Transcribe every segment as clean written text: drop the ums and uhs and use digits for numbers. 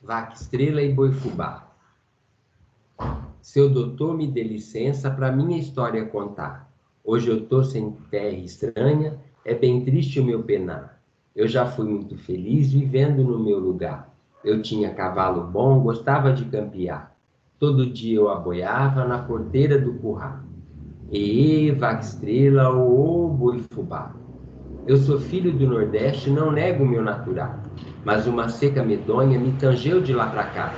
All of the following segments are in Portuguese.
Vaca Estrela e Boi Fubá. Seu doutor me dê licença para minha história contar. Hoje eu tô sem terra estranha, é bem triste o meu penar. Eu já fui muito feliz vivendo no meu lugar. Eu tinha cavalo bom, gostava de campear. Todo dia eu aboiava na porteira do curral. Vaca Estrela, ô Boi Fubá. Eu sou filho do Nordeste, não nego o meu natural. Mas uma seca medonha me tangeu de lá pra cá.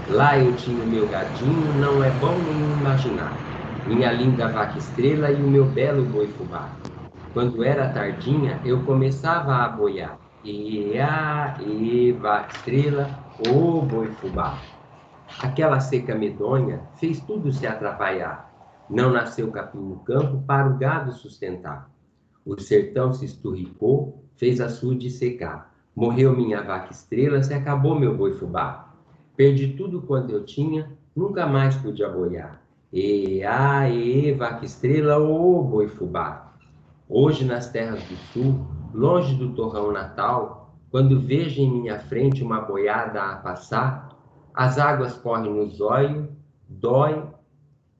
Lá eu tinha o meu gadinho, não é bom nem imaginar. Minha linda vaca estrela e o meu belo boi fubá. Quando era tardinha, eu começava a boiar. Vaca estrela, ô boi fubá. Aquela seca medonha fez tudo se atrapalhar. Não nasceu capim no campo para o gado sustentar. O sertão se esturricou, fez açude secar. Morreu minha vaca estrela, se acabou meu boi fubá. Perdi tudo quanto eu tinha, nunca mais pude aboiar. Vaca estrela, ô boi fubá. Hoje nas terras do sul, longe do torrão natal, quando vejo em minha frente uma boiada a passar, as águas correm nos olhos, dói,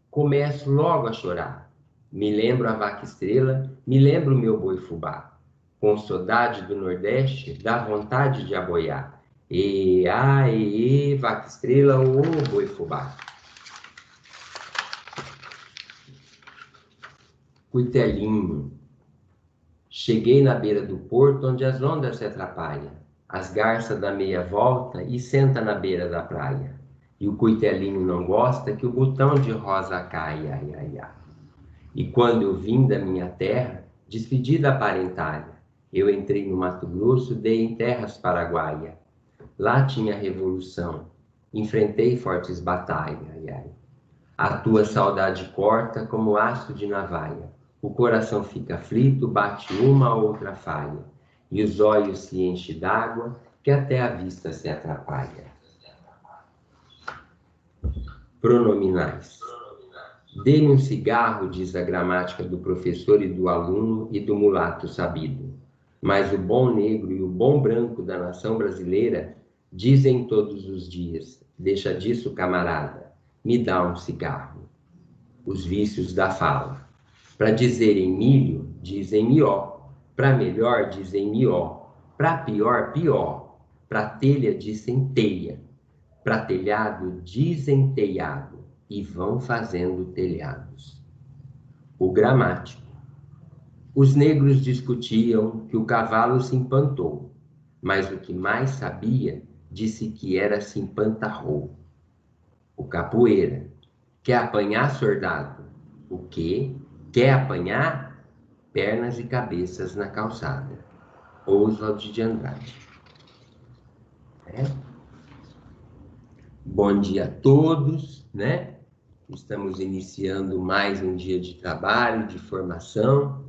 começo logo a chorar. Me lembro a vaca estrela, me lembro o meu boi fubá. Com saudade do Nordeste, dá vontade de aboiar. Vaca estrela, ô boi fubá. Cuitelinho. Cheguei na beira do porto, onde as ondas se atrapalham. As garças dão meia volta e senta na beira da praia. E o cuitelinho não gosta que o botão de rosa caia, ai, ai, ai. E quando eu vim da minha terra, despedida parentalha, eu entrei no Mato Grosso, dei em terras paraguaia. Lá tinha revolução, enfrentei fortes batalhas, ai, ai. A tua saudade corta como aço de navalha. O coração fica aflito, bate uma outra falha. E os olhos se enchem d'água, que até a vista se atrapalha. Pronominais. Dê-me um cigarro, diz a gramática do professor e do aluno e do mulato sabido. Mas o bom negro e o bom branco da nação brasileira dizem todos os dias: deixa disso, camarada, me dá um cigarro. Os vícios da fala. Para dizerem milho, dizem mió. Para melhor, dizem mió. Para pior, pior. Para telha, dizem teia. Para telhado, dizem telhado. E vão fazendo telhados. O gramático. Os negros discutiam que o cavalo se empantou, mas o que mais sabia disse que era se empantarrou. O capoeira. Quer apanhar, soldado? O quê? Quer apanhar? Pernas e cabeças na calçada. Oswald de Andrade. Bom dia a todos, né? Estamos iniciando mais um dia de trabalho, de formação,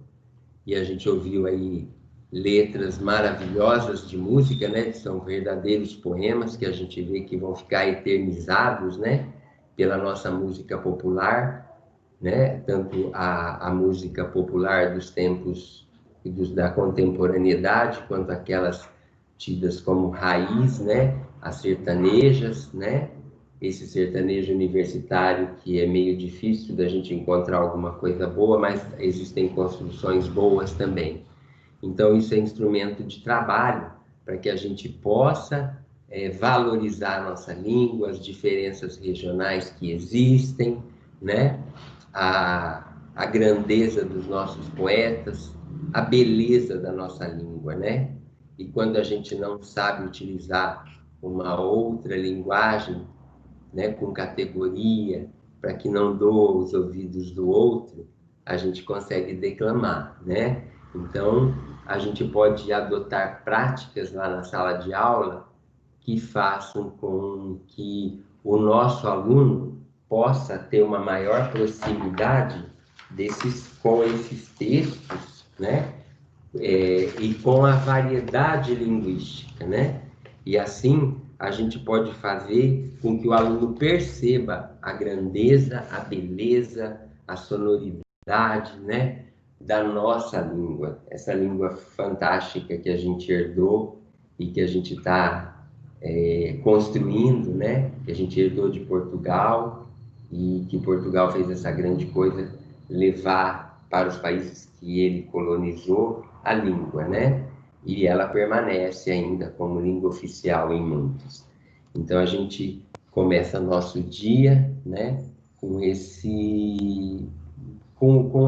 e a gente ouviu aí letras maravilhosas de música, né? São verdadeiros poemas que a gente vê que vão ficar eternizados, né? Pela nossa música popular, né? Tanto a música popular dos tempos da contemporaneidade, quanto aquelas tidas como raiz, né? As sertanejas, né? Esse sertanejo universitário que é meio difícil da gente encontrar alguma coisa boa, mas existem construções boas também. Então, isso é instrumento de trabalho para que a gente possa valorizar a nossa língua, as diferenças regionais que existem, né? A grandeza dos nossos poetas, a beleza da nossa língua, né? E quando a gente não sabe utilizar uma outra linguagem, né, com categoria, para que não doa os ouvidos do outro, a gente consegue declamar, né? Então, a gente pode adotar práticas lá na sala de aula que façam com que o nosso aluno possa ter uma maior proximidade com esses textos, né? E com a variedade linguística, né? E assim a gente pode fazer com que o aluno perceba a grandeza, a beleza, a sonoridade, né? Da nossa língua, essa língua fantástica que a gente herdou e que a gente está construindo, né? Que a gente herdou de Portugal e que Portugal fez essa grande coisa, levar para os países que ele colonizou a língua, né? E ela permanece ainda como língua oficial em muitos. Então a gente começa nosso dia, né? Com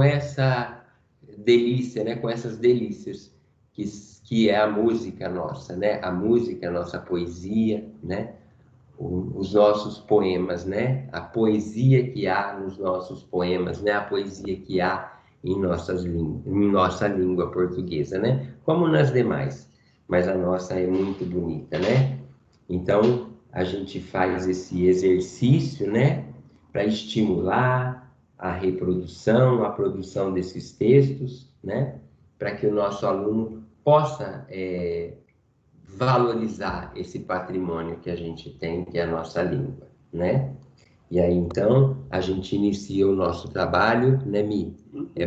essa delícia, né? Com essas delícias que é a música nossa, né? A música, a nossa poesia, né? Os nossos poemas, né? A poesia que há nos nossos poemas, né? A poesia que há em nossa língua portuguesa, né? Como nas demais, mas a nossa é muito bonita, né? Então, a gente faz esse exercício, né? Para estimular a reprodução, a produção desses textos, né? Para que o nosso aluno possa valorizar esse patrimônio que a gente tem, que é a nossa língua, né? E aí, então, a gente inicia o nosso trabalho, né, Mi?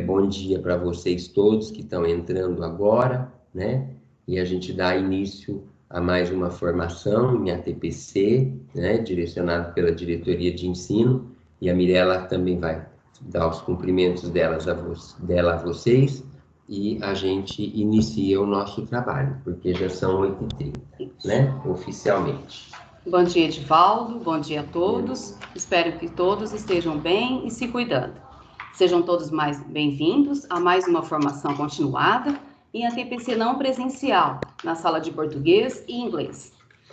Bom dia para vocês todos que estão entrando agora, né? E a gente dá início a mais uma formação em ATPC, né? Direcionado pela Diretoria de Ensino, e a Mirella também vai dar os cumprimentos dela a vocês, e a gente inicia o nosso trabalho, porque já são 8h30, né? Oficialmente. Bom dia, Edivaldo. Bom dia a todos. Espero que todos estejam bem e se cuidando. Sejam todos mais bem-vindos a mais uma formação continuada em ATPC não presencial, na sala de português e inglês.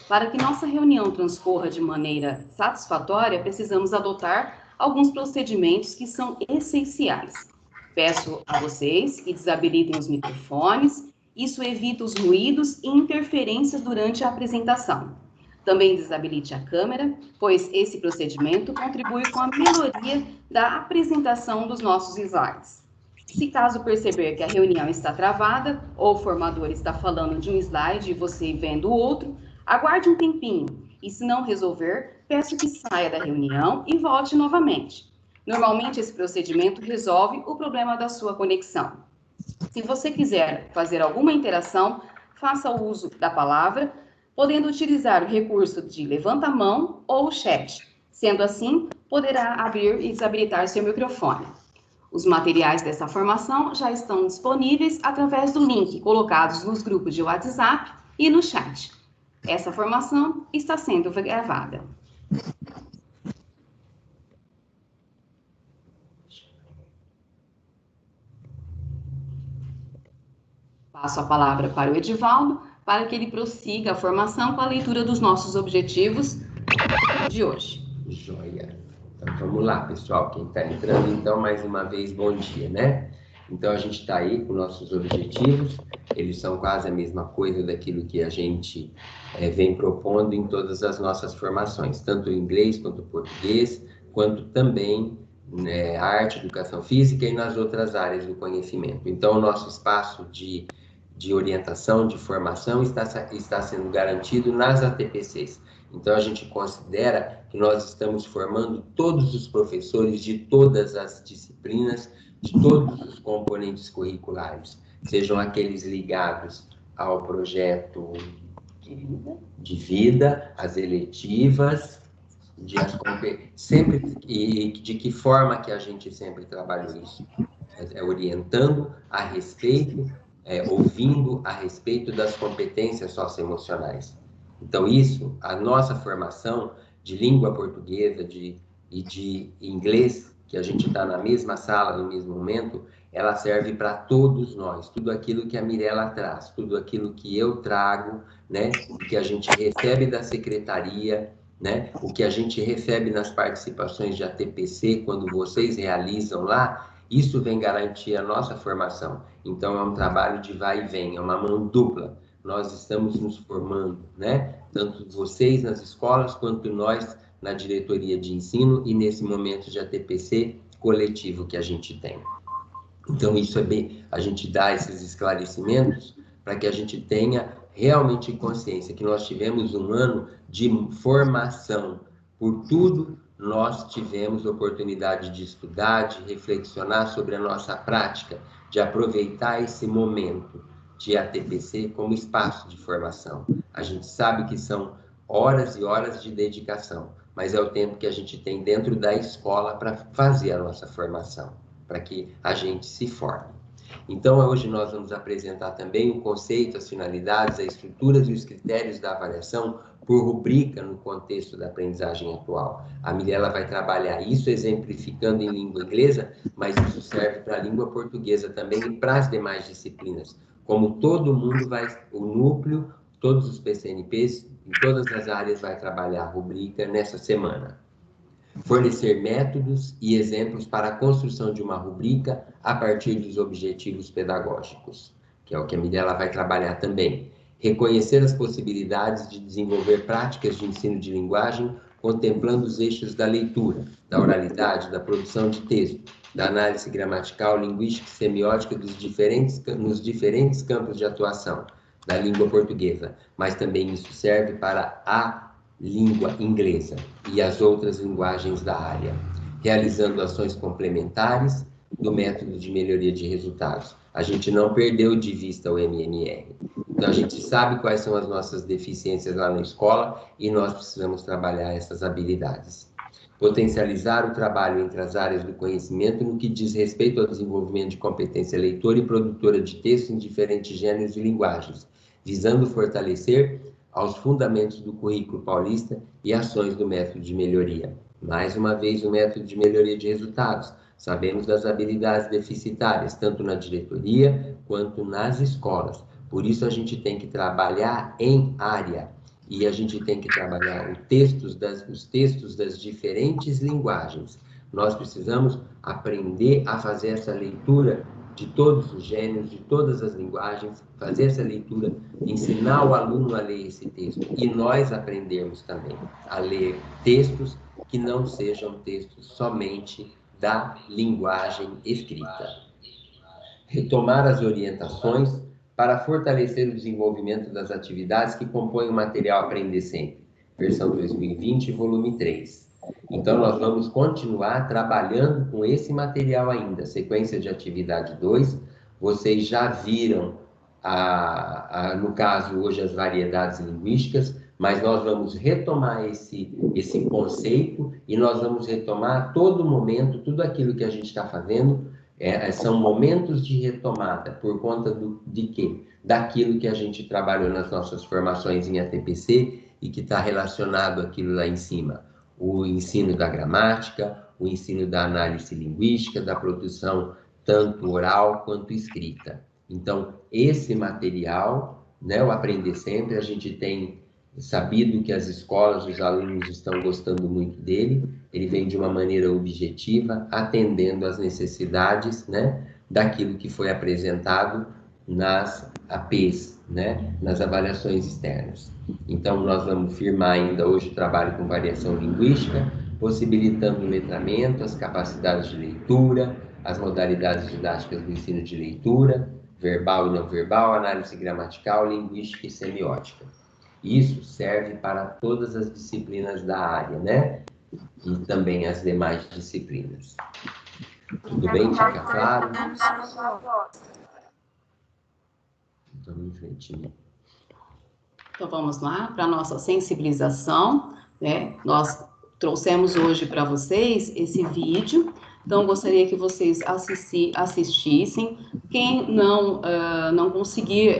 Para que nossa reunião transcorra de maneira satisfatória, precisamos adotar alguns procedimentos que são essenciais. Peço a vocês que desabilitem os microfones, isso evita os ruídos e interferências durante a apresentação. Também desabilite a câmera, pois esse procedimento contribui com a melhoria da apresentação dos nossos slides. Se caso perceber que a reunião está travada ou o formador está falando de um slide e você vendo o outro, aguarde um tempinho e, se não resolver, peço que saia da reunião e volte novamente. Normalmente, esse procedimento resolve o problema da sua conexão. Se você quiser fazer alguma interação, faça o uso da palavra, podendo utilizar o recurso de levanta-mão ou chat. Sendo assim, poderá abrir e desabilitar seu microfone. Os materiais dessa formação já estão disponíveis através do link colocados nos grupos de WhatsApp e no chat. Essa formação está sendo gravada. Passo a palavra para o Edivaldo, para que ele prossiga a formação com a leitura dos nossos objetivos de hoje. Joia. Então, vamos lá, pessoal. Quem está entrando, então, mais uma vez, bom dia, né? Então, a gente está aí com nossos objetivos. Eles são quase a mesma coisa daquilo que a gente vem propondo em todas as nossas formações, tanto em inglês quanto em português, quanto também arte, educação física e nas outras áreas do conhecimento. Então, o nosso espaço de orientação, de formação, está sendo garantido nas ATPCs. Então, a gente considera que nós estamos formando todos os professores de todas as disciplinas, de todos os componentes curriculares, sejam aqueles ligados ao projeto de vida, as eletivas, sempre, e de que forma que a gente sempre trabalha isso? Orientando a respeito, ouvindo a respeito das competências socioemocionais. Então, isso, a nossa formação de língua portuguesa e de inglês, que a gente está na mesma sala, no mesmo momento, ela serve para todos nós. Tudo aquilo que a Mirella traz, tudo aquilo que eu trago, né? O que a gente recebe da secretaria, né? O que a gente recebe nas participações de ATPC, quando vocês realizam lá, isso vem garantir a nossa formação. Então, é um trabalho de vai e vem, é uma mão dupla. Nós estamos nos formando, né? Tanto vocês nas escolas, quanto nós na diretoria de ensino e nesse momento de ATPC coletivo que a gente tem. Então, isso é bem, a gente dá esses esclarecimentos para que a gente tenha realmente consciência que nós tivemos um ano de formação. Por tudo, nós tivemos oportunidade de estudar, de reflexionar sobre a nossa prática, de aproveitar esse momento de ATPC como espaço de formação. A gente sabe que são horas e horas de dedicação, mas é o tempo que a gente tem dentro da escola para fazer a nossa formação, para que a gente se forme. Então, hoje nós vamos apresentar também o conceito, as finalidades, as estruturas e os critérios da avaliação por rubrica no contexto da aprendizagem atual. A Mirella vai trabalhar isso exemplificando em língua inglesa, mas isso serve para a língua portuguesa também e para as demais disciplinas. Como todo mundo vai, o núcleo, todos os PCNPs, em todas as áreas vai trabalhar a rubrica nessa semana. Fornecer métodos e exemplos para a construção de uma rubrica a partir dos objetivos pedagógicos, que é o que a Mirella vai trabalhar também. Reconhecer as possibilidades de desenvolver práticas de ensino de linguagem, contemplando os eixos da leitura, da oralidade, da produção de texto, da análise gramatical, linguística e semiótica nos diferentes campos de atuação da língua portuguesa, mas também isso serve para a língua inglesa e as outras linguagens da área, realizando ações complementares do método de melhoria de resultados. A gente não perdeu de vista o MMR. Então, a gente sabe quais são as nossas deficiências lá na escola e nós precisamos trabalhar essas habilidades. Potencializar o trabalho entre as áreas do conhecimento no que diz respeito ao desenvolvimento de competência leitora e produtora de texto em diferentes gêneros e linguagens, visando fortalecer aos fundamentos do currículo paulista e ações do método de melhoria. Mais uma vez, o método de melhoria de resultados. Sabemos das habilidades deficitárias, tanto na diretoria quanto nas escolas. Por isso, a gente tem que trabalhar em área e a gente tem que trabalhar os textos das diferentes linguagens. Nós precisamos aprender a fazer essa leitura de todos os gêneros, de todas as linguagens, fazer essa leitura, ensinar o aluno a ler esse texto e nós aprendermos também a ler textos que não sejam textos somente da linguagem escrita. Retomar as orientações para fortalecer o desenvolvimento das atividades que compõem o material Aprender Sempre, versão 2020, volume 3. Então, nós vamos continuar trabalhando com esse material ainda, sequência de atividade 2. Vocês já viram, no caso, hoje, as variedades linguísticas, mas nós vamos retomar esse conceito e nós vamos retomar a todo momento tudo aquilo que a gente está fazendo. São momentos de retomada, por conta de quê? Daquilo que a gente trabalhou nas nossas formações em ATPC e que está relacionado àquilo lá em cima. O ensino da gramática, o ensino da análise linguística, da produção tanto oral quanto escrita. Então, esse material, né, o Aprender Sempre, a gente tem sabido que as escolas, os alunos estão gostando muito dele. Ele vem de uma maneira objetiva, atendendo às necessidades, né, daquilo que foi apresentado nas APs, né, nas avaliações externas. Então, nós vamos firmar ainda hoje o trabalho com variação linguística, possibilitando o letramento, as capacidades de leitura, as modalidades didáticas do ensino de leitura, verbal e não verbal, análise gramatical, linguística e semiótica. Isso serve para todas as disciplinas da área, né? E também as demais disciplinas. Tudo bem? Fica claro? Vamos em frente, né? Então, vamos lá para a nossa sensibilização, né? Nós trouxemos hoje para vocês esse vídeo, então gostaria que vocês assistissem. Quem não conseguir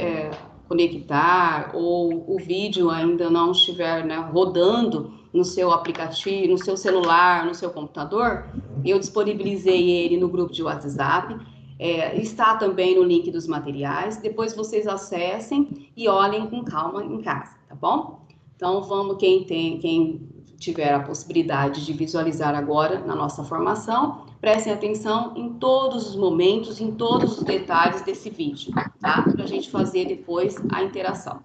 conectar ou o vídeo ainda não estiver, né, rodando no seu aplicativo, no seu celular, no seu computador, eu disponibilizei ele no grupo de WhatsApp. Está também no link dos materiais. Depois vocês acessem e olhem com calma em casa, tá bom? Então vamos, quem tiver a possibilidade de visualizar agora na nossa formação, prestem atenção em todos os momentos, em todos os detalhes desse vídeo, tá? Para a gente fazer depois a interação.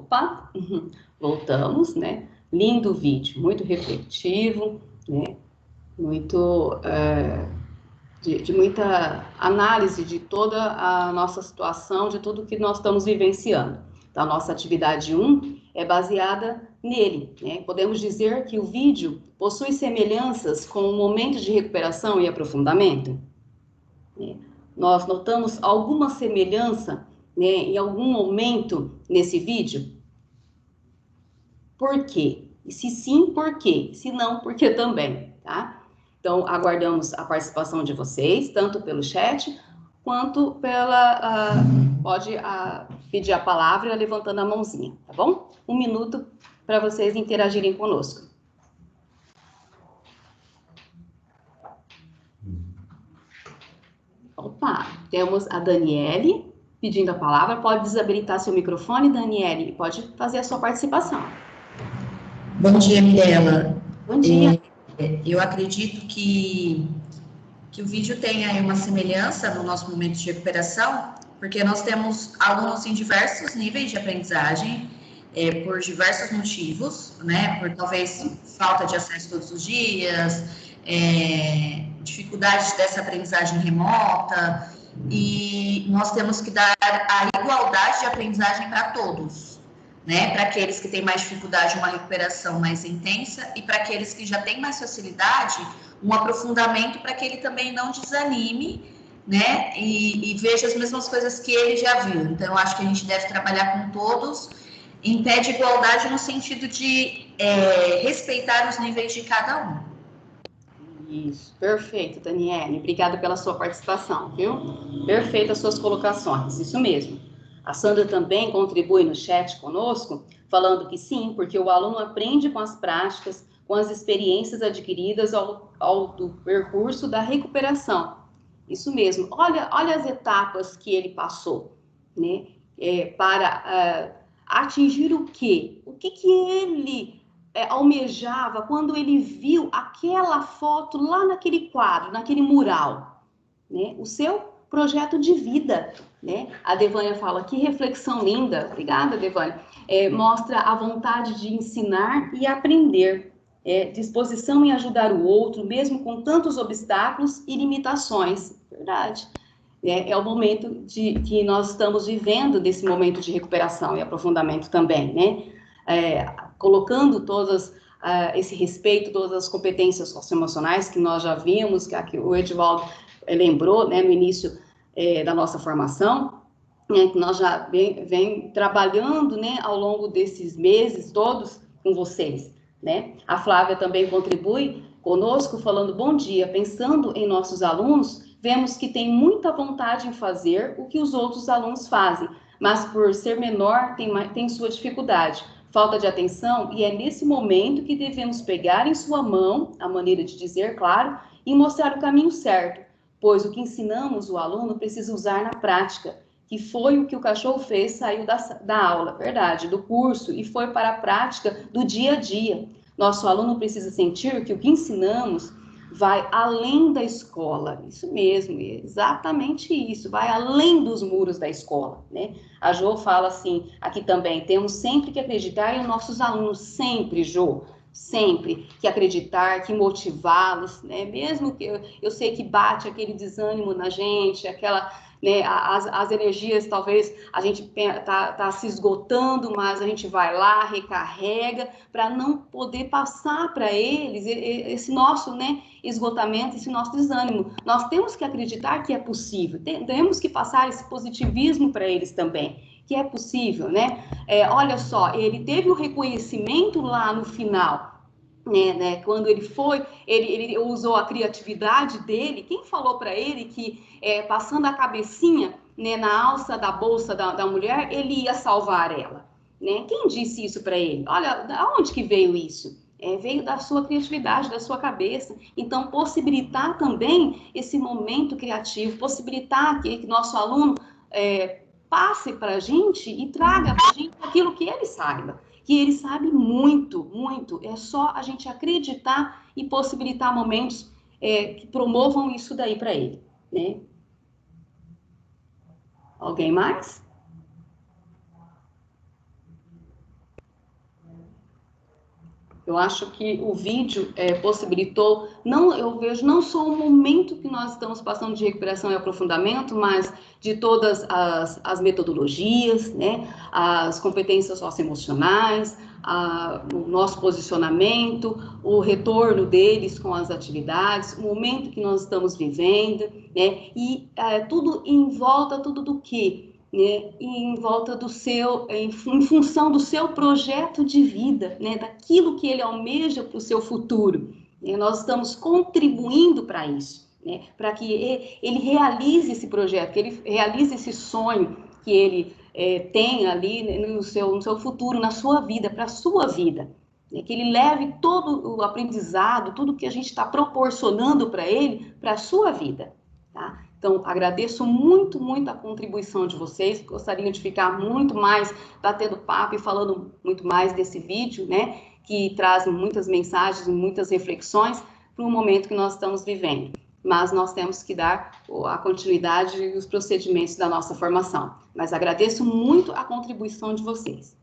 Opa, voltamos, né? Lindo vídeo, muito reflexivo, né? Muito, de muita análise de toda a nossa situação, de tudo que nós estamos vivenciando. Então, a nossa atividade 1 é baseada nele, né? Podemos dizer que o vídeo possui semelhanças com o momento de recuperação e aprofundamento? Nós notamos alguma semelhança, né, em algum momento nesse vídeo? Por quê? E se sim, por quê? Se não, por que também, tá? Então, aguardamos a participação de vocês, tanto pelo chat, quanto pela... pode pedir a palavra levantando a mãozinha, tá bom? 1 minuto para vocês interagirem conosco. Opa, temos a Daniele pedindo a palavra. Pode desabilitar seu microfone, Daniele, e pode fazer a sua participação. Bom dia, Mirela. Bom dia. Eu acredito que o vídeo tem aí uma semelhança no nosso momento de recuperação, porque nós temos alunos em diversos níveis de aprendizagem, por diversos motivos, né? Por talvez falta de acesso todos os dias, dificuldades dessa aprendizagem remota, e nós temos que dar a igualdade de aprendizagem para todos, né? Para aqueles que têm mais dificuldade, uma recuperação mais intensa, e para aqueles que já têm mais facilidade, um aprofundamento para que ele também não desanime, né? E veja as mesmas coisas que ele já viu. Então, eu acho que a gente deve trabalhar com todos em pé de igualdade no sentido de respeitar os níveis de cada um. Isso, perfeito, Daniele. Obrigada pela sua participação, viu? Perfeito as suas colocações, isso mesmo. A Sandra também contribui no chat conosco, falando que sim, porque o aluno aprende com as práticas, com as experiências adquiridas ao do percurso da recuperação. Isso mesmo. Olha as etapas que ele passou, né? Para atingir o quê? O que ele almejava quando ele viu aquela foto lá naquele quadro, naquele mural, né? O seu projeto de vida, né? A Devânia fala, que reflexão linda. Obrigada, Devânia. Mostra a vontade de ensinar e aprender, disposição em ajudar o outro, mesmo com tantos obstáculos e limitações. Verdade. É o momento que nós estamos vivendo, desse momento de recuperação e aprofundamento também, né? Colocando esse respeito, todas as competências socioemocionais que nós já vimos, que o Edivaldo lembrou, né, no início da nossa formação, né, que nós já vem trabalhando, né, ao longo desses meses todos com vocês, né? A Flávia também contribui conosco, falando, bom dia, pensando em nossos alunos, vemos que tem muita vontade em fazer o que os outros alunos fazem, mas por ser menor tem sua dificuldade, falta de atenção, e é nesse momento que devemos pegar em sua mão, a maneira de dizer, claro, e mostrar o caminho certo, pois o que ensinamos o aluno precisa usar na prática, que foi o que o cachorro fez, saiu da aula, verdade, do curso, e foi para a prática do dia a dia. Nosso aluno precisa sentir que o que ensinamos vai além da escola, isso mesmo, exatamente isso, vai além dos muros da escola, né? A Jo fala assim, aqui também, temos sempre que acreditar em nossos alunos, sempre, Jo, sempre que acreditar, que motivá-los, né? Mesmo que eu sei que bate aquele desânimo na gente, aquela, né, as energias, talvez a gente tá se esgotando, mas a gente vai lá, recarrega, para não poder passar para eles esse nosso, né, esgotamento, esse nosso desânimo. Nós temos que acreditar que é possível, temos que passar esse positivismo para eles também, que é possível, né? Olha só, ele teve o reconhecimento lá no final, né? Quando ele foi, ele usou a criatividade dele. Quem falou para ele que passando a cabecinha, né, na alça da bolsa da mulher, ele ia salvar ela, né? Quem disse isso para ele? Olha, da onde que veio isso? Veio da sua criatividade, da sua cabeça. Então, possibilitar também esse momento criativo, possibilitar que nosso aluno passe para a gente e traga para a gente aquilo que ele saiba. Que ele sabe muito, muito. É só a gente acreditar e possibilitar momentos que promovam isso daí para ele, né? Alguém mais? Eu acho que o vídeo possibilitou, eu vejo não só o momento que nós estamos passando de recuperação e aprofundamento, mas de todas as metodologias, né, as competências socioemocionais, o nosso posicionamento, o retorno deles com as atividades, o momento que nós estamos vivendo, né, e tudo em volta, tudo do quê? Né, em volta do seu, em função do seu projeto de vida, né, daquilo que ele almeja para o seu futuro. Nós estamos contribuindo para isso, né, para que ele realize esse projeto, que ele realize esse sonho que ele tem ali, né, no seu futuro, na sua vida, para a sua vida. Né, que ele leve todo o aprendizado, tudo que a gente está proporcionando para ele, para a sua vida, tá? Então, agradeço muito, muito a contribuição de vocês, gostaria de ficar muito mais batendo papo e falando muito mais desse vídeo, né, que traz muitas mensagens, muitas reflexões para o momento que nós estamos vivendo. Mas nós temos que dar a continuidade e os procedimentos da nossa formação. Mas agradeço muito a contribuição de vocês.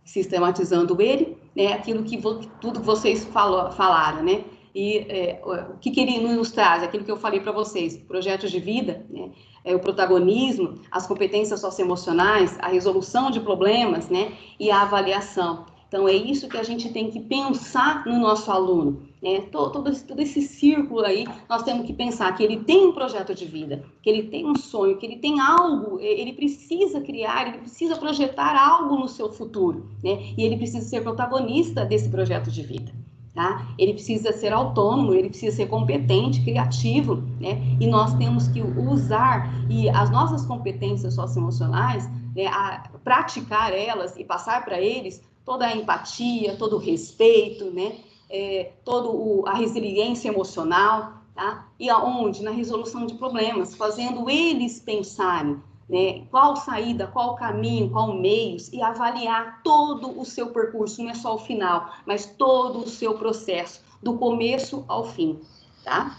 Sistematizando ele, né, aquilo que tudo que vocês falaram, né? E o que ele nos traz, aquilo que eu falei para vocês, projetos de vida, né, o protagonismo, as competências socioemocionais, a resolução de problemas, né, e a avaliação. Então, é isso que a gente tem que pensar no nosso aluno, né? Todo esse círculo aí, nós temos que pensar que ele tem um projeto de vida, que ele tem um sonho, que ele tem algo, ele precisa criar, ele precisa projetar algo no seu futuro, né? E ele precisa ser protagonista desse projeto de vida. tá? Ele precisa ser autônomo, ele precisa ser competente, criativo, né? E nós temos que usar e as nossas competências socioemocionais, né, praticar elas e passar para eles toda a empatia, todo o respeito, né? A resiliência emocional, tá? E aonde? Na resolução de problemas, fazendo eles pensarem, né, qual saída, qual caminho, qual meios, e avaliar todo o seu percurso, não é só o final, mas todo o seu processo, do começo ao fim, tá?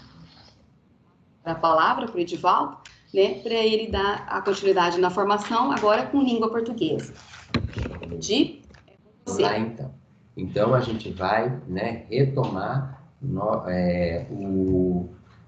A palavra para o Edivaldo, né, para ele dar a continuidade na formação, agora com língua portuguesa. Di? Vamos lá, então. Então, a gente vai, né, retomar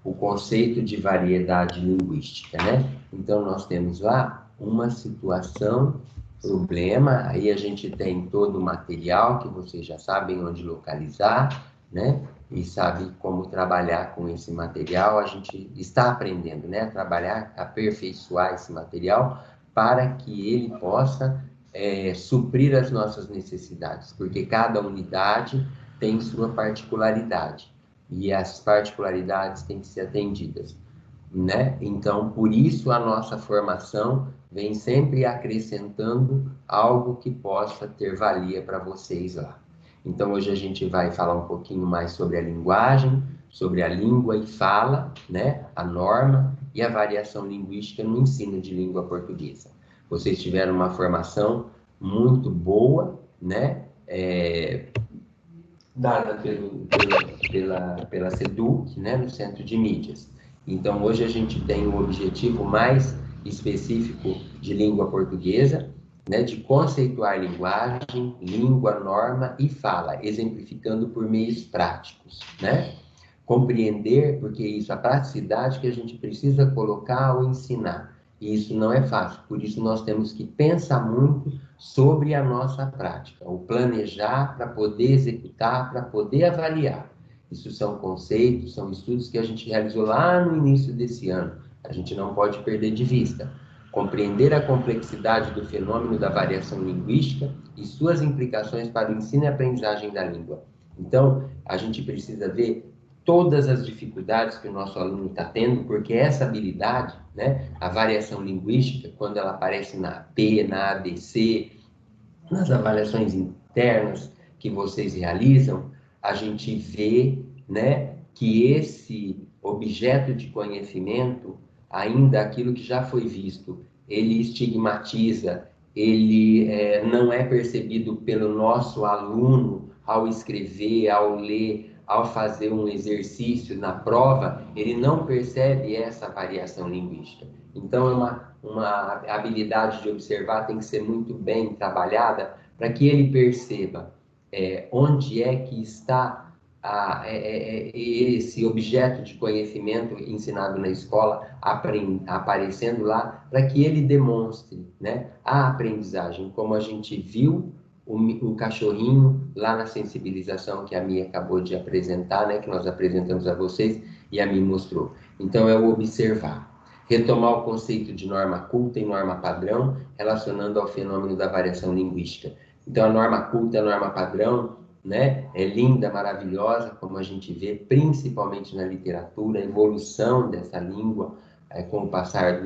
o conceito de variedade linguística, né? Então, nós temos lá uma situação, problema, aí a gente tem todo o material que vocês já sabem onde localizar, né? E sabe como trabalhar com esse material. A gente está aprendendo, né, a trabalhar, a aperfeiçoar esse material para que ele possa suprir as nossas necessidades, porque cada unidade tem sua particularidade e as particularidades têm que ser atendidas, né? Então, por isso a nossa formação vem sempre acrescentando algo que possa ter valia para vocês lá. Então, hoje a gente vai falar um pouquinho mais sobre a linguagem, sobre a língua e fala, né? A norma e a variação linguística no ensino de língua portuguesa. Vocês tiveram uma formação muito boa, né? Dada pela SEDUC, né? No Centro de Mídias. Então, hoje a gente tem um objetivo mais específico de língua portuguesa, né? De conceituar linguagem, língua, norma e fala, exemplificando por meios práticos, né? Compreender, porque isso, a praticidade que a gente precisa colocar ao ensinar. E isso não é fácil, por isso nós temos que pensar muito sobre a nossa prática, o planejar para poder executar, para poder avaliar. Isso são conceitos, são estudos que a gente realizou lá no início desse ano. A gente não pode perder de vista. Compreender a complexidade do fenômeno da variação linguística e suas implicações para o ensino e aprendizagem da língua. Então, a gente precisa ver todas as dificuldades que o nosso aluno está tendo, porque essa habilidade, né, a variação linguística, quando ela aparece na AP, na ABC, nas avaliações internas que vocês realizam, a gente vê, né, que esse objeto de conhecimento, ainda aquilo que já foi visto, ele estigmatiza, ele não é percebido pelo nosso aluno ao escrever, ao ler, ao fazer um exercício na prova, ele não percebe essa variação linguística. Então, uma habilidade de observar tem que ser muito bem trabalhada para que ele perceba onde é que está esse objeto de conhecimento ensinado na escola aparecendo lá, para que ele demonstre, né, a aprendizagem, como a gente viu o cachorrinho lá na sensibilização que a Mia acabou de apresentar, né, que nós apresentamos a vocês e a Mia mostrou. Então, é o observar. Retomar o conceito de norma culta e norma padrão, relacionando ao fenômeno da variação linguística. Então, a norma culta e a norma padrão, né, é linda, maravilhosa, como a gente vê, principalmente na literatura, a evolução dessa língua com o passar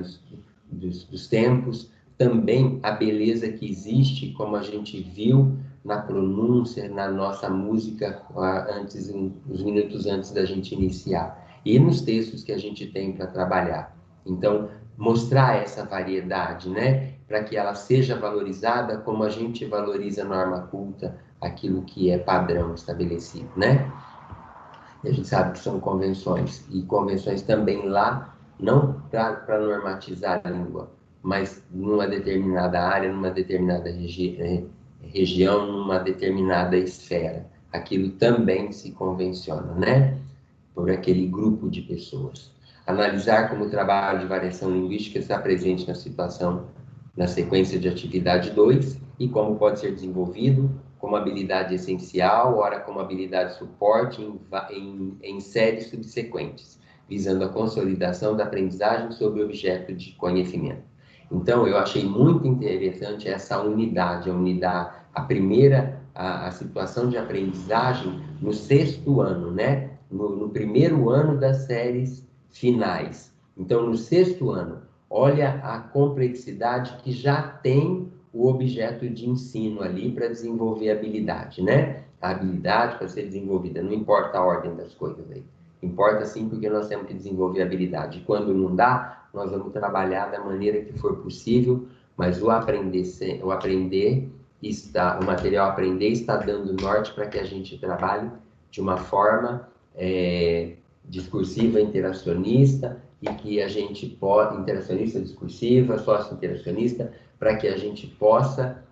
dos tempos. Também a beleza que existe, como a gente viu na pronúncia, na nossa música, uns minutos antes da gente iniciar, e nos textos que a gente tem para trabalhar. Então, mostrar essa variedade, né, para que ela seja valorizada como a gente valoriza a norma culta, aquilo que é padrão estabelecido, né? E a gente sabe que são convenções, e convenções também lá, não para normatizar a língua, mas numa determinada área, numa determinada região, numa determinada esfera. Aquilo também se convenciona, né? Por aquele grupo de pessoas. Analisar como o trabalho de variação linguística está presente na situação, na sequência de atividade 2, e como pode ser desenvolvido como habilidade essencial, ora como habilidade suporte em séries subsequentes, visando a consolidação da aprendizagem sobre o objeto de conhecimento. Então, eu achei muito interessante essa unidade, a primeira a situação de aprendizagem no 6º ano, né? No 1º ano das séries finais. Então, no 6º ano, olha a complexidade que já tem o objeto de ensino ali para desenvolver a habilidade, né? A habilidade para ser desenvolvida, não importa a ordem das coisas aí. Importa sim porque nós temos que desenvolver a habilidade. E quando não dá, nós vamos trabalhar da maneira que for possível, mas o material aprender está dando norte para que a gente trabalhe de uma forma discursiva, interacionista, e que a gente pode, interacionista, discursiva, sócio-interacionista, para que a gente possa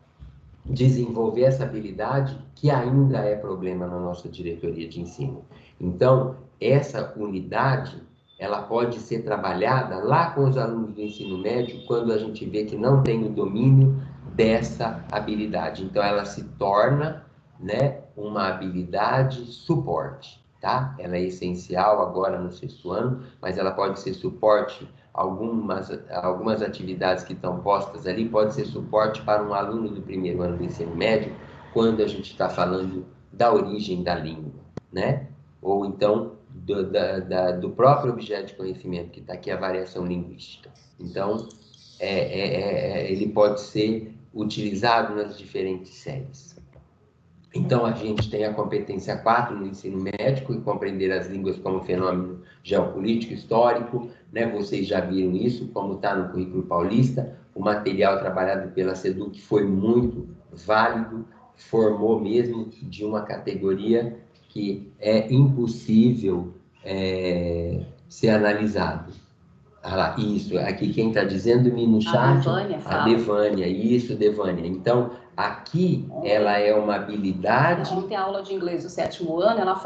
desenvolver essa habilidade que ainda é problema na nossa diretoria de ensino. Então, essa unidade, ela pode ser trabalhada lá com os alunos do ensino médio, quando a gente vê que não tem o domínio dessa habilidade. Então, ela se torna, né, uma habilidade suporte, tá? Ela é essencial agora no 6º ano, mas ela pode ser suporte. Algumas atividades que estão postas ali pode ser suporte para um aluno do 1º ano do ensino médio, quando a gente está falando da origem da língua, né? Ou então do próprio objeto de conhecimento, que está aqui a variação linguística. Então, ele pode ser utilizado nas diferentes séries. Então, a gente tem a competência 4 no ensino médico, e compreender as línguas como fenômeno geopolítico, histórico, né? Vocês já viram isso, como está no currículo paulista. O material trabalhado pela SEDUC foi muito válido, formou mesmo de uma categoria que é impossível ser analisado. Ah lá, isso, aqui quem está dizendo-me no chat, a Devânia, isso, Devânia. Então, aqui ela é uma habilidade... Ontem a aula de inglês do 7º ano, ela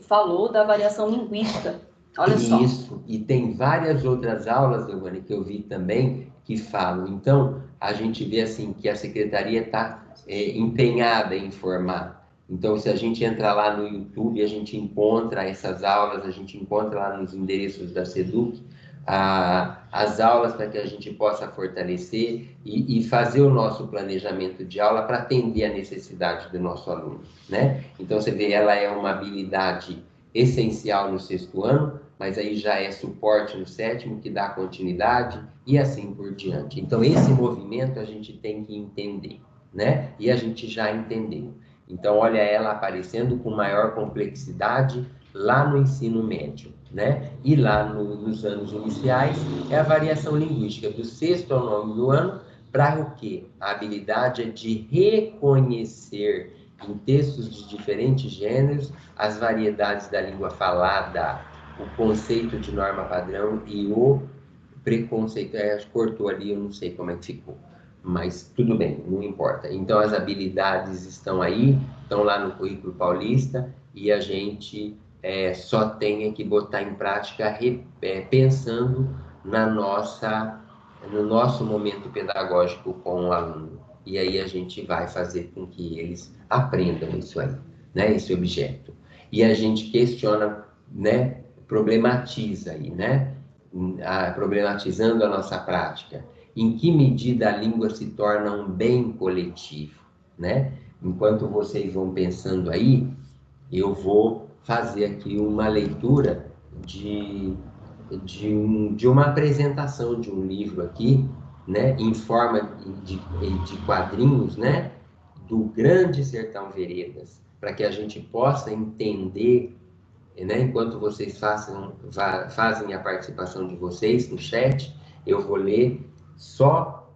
falou da variação linguística. Olha só. Isso, e tem várias outras aulas, Devânia, que eu vi também, que falam. Então, a gente vê assim que a secretaria está empenhada em formar. Então, se a gente entrar lá no YouTube, a gente encontra essas aulas, a gente encontra lá nos endereços da SEDUC, as aulas para que a gente possa fortalecer e fazer o nosso planejamento de aula para atender a necessidade do nosso aluno, né? Então, você vê, ela é uma habilidade essencial no 6º ano, mas aí já é suporte no 7º, que dá continuidade e assim por diante. Então, esse movimento a gente tem que entender, né? E a gente já entendeu. Então, olha ela aparecendo com maior complexidade lá no ensino médio, né? E lá nos anos iniciais é a variação linguística do 6º ao 9º ano, para o quê? A habilidade é de reconhecer em textos de diferentes gêneros as variedades da língua falada, o conceito de norma padrão e o preconceito. Cortou ali, eu não sei como é que ficou, mas tudo bem, não importa. Então, as habilidades estão aí, estão lá no currículo paulista, e a gente só tem que botar em prática pensando no nosso momento pedagógico com o aluno. E aí a gente vai fazer com que eles aprendam isso aí, né? Esse objeto. E a gente questiona, né? Problematiza aí, né? Problematizando a nossa prática. Em que medida a língua se torna um bem coletivo, né? Enquanto vocês vão pensando aí, eu vou fazer aqui uma leitura de uma apresentação de um livro aqui, né, em forma de quadrinhos, né, do Grande Sertão Veredas, para que a gente possa entender, né, enquanto vocês fazem a participação de vocês no chat, eu vou ler só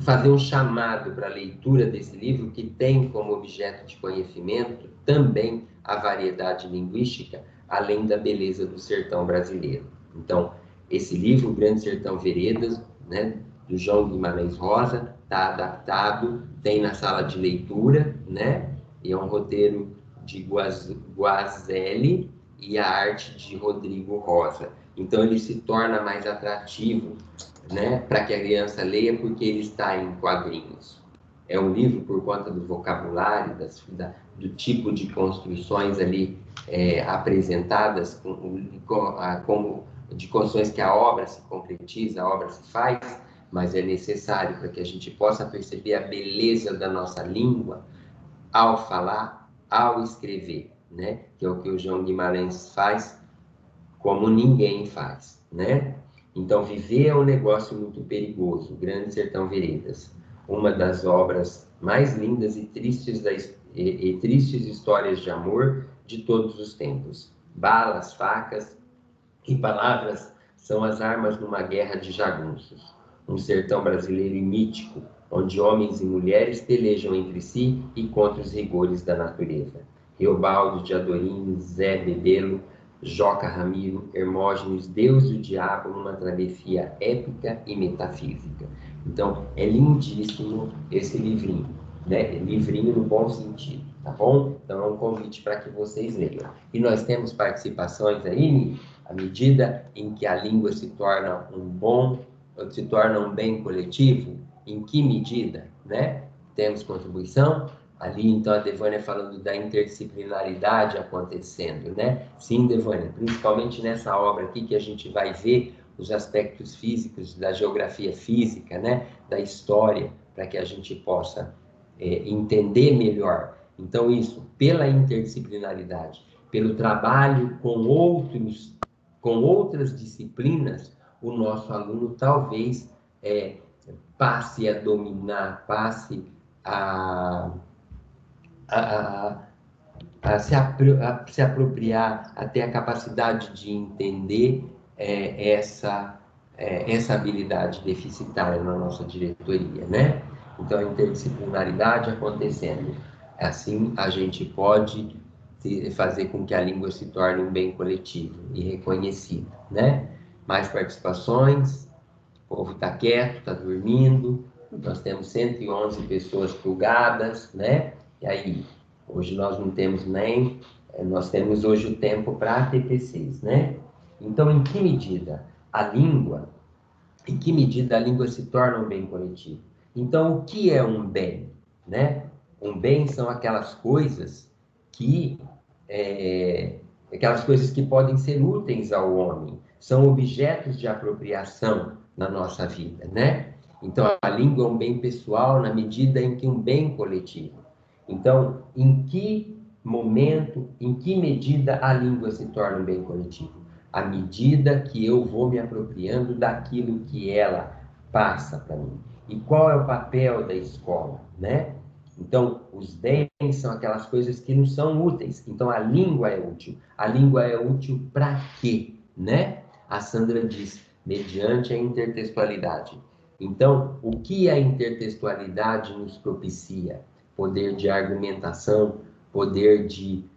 fazer um chamado para a leitura desse livro, que tem como objeto de conhecimento também a variedade linguística, além da beleza do sertão brasileiro. Então, esse livro, O Grande Sertão Veredas, né, do João Guimarães Rosa, está adaptado, tem na sala de leitura, né, e é um roteiro de Guazelli e a arte de Rodrigo Rosa. Então, ele se torna mais atrativo, né, para que a criança leia, porque ele está em quadrinhos. É um livro por conta do vocabulário, do tipo de construções ali apresentadas, de construções que a obra se concretiza, a obra se faz, mas é necessário para que a gente possa perceber a beleza da nossa língua ao falar, ao escrever, né? Que é o que o João Guimarães faz como ninguém faz, né? Então, Viver é um negócio muito perigoso, Grande Sertão Veredas, uma das obras mais lindas e tristes, tristes histórias de amor de todos os tempos. Balas, facas e palavras são as armas numa guerra de jagunços. Um sertão brasileiro e mítico, onde homens e mulheres pelejam entre si e contra os rigores da natureza. Reobaldo de Adorim, Zé Bebelo, Joca Ramiro, Hermógenes, Deus e o Diabo numa travessia épica e metafísica. Então, é lindíssimo esse livrinho, né? Livrinho no bom sentido, tá bom? Então, é um convite para que vocês leiam. E nós temos participações aí, Ni? À medida em que a língua se torna um bem coletivo, em que medida, né? Temos contribuição? Ali, então, a Devânia falando da interdisciplinaridade acontecendo, né? Sim, Devânia, principalmente nessa obra aqui que a gente vai ver os aspectos físicos da geografia física, né? Da história, para que a gente possa entender melhor. Então, isso, pela interdisciplinaridade, pelo trabalho com outras disciplinas, o nosso aluno talvez passe a dominar, passe a se apropriar, a ter a capacidade de entender essa habilidade deficitária na nossa diretoria, né? Então, a interdisciplinaridade acontecendo. Assim, a gente pode fazer com que a língua se torne um bem coletivo e reconhecido, né? Mais participações, o povo está quieto, está dormindo, nós temos 111 pessoas plugadas, né? E aí, hoje nós não temos nós temos hoje o tempo para TPCs, né? Então, em que medida a língua se torna um bem coletivo? Então, o que é um bem, né? Um bem são aquelas coisas que podem ser úteis ao homem, são objetos de apropriação na nossa vida, né? Então, a língua é um bem pessoal na medida em que um bem coletivo. Então, em que momento, em que medida a língua se torna um bem coletivo? À medida que eu vou me apropriando daquilo que ela passa para mim. E qual é o papel da escola, né? Então, os bens são aquelas coisas que não são úteis. Então, a língua é útil. A língua é útil para quê, né? A Sandra diz, mediante a intertextualidade. Então, o que a intertextualidade nos propicia? Poder de argumentação, poder de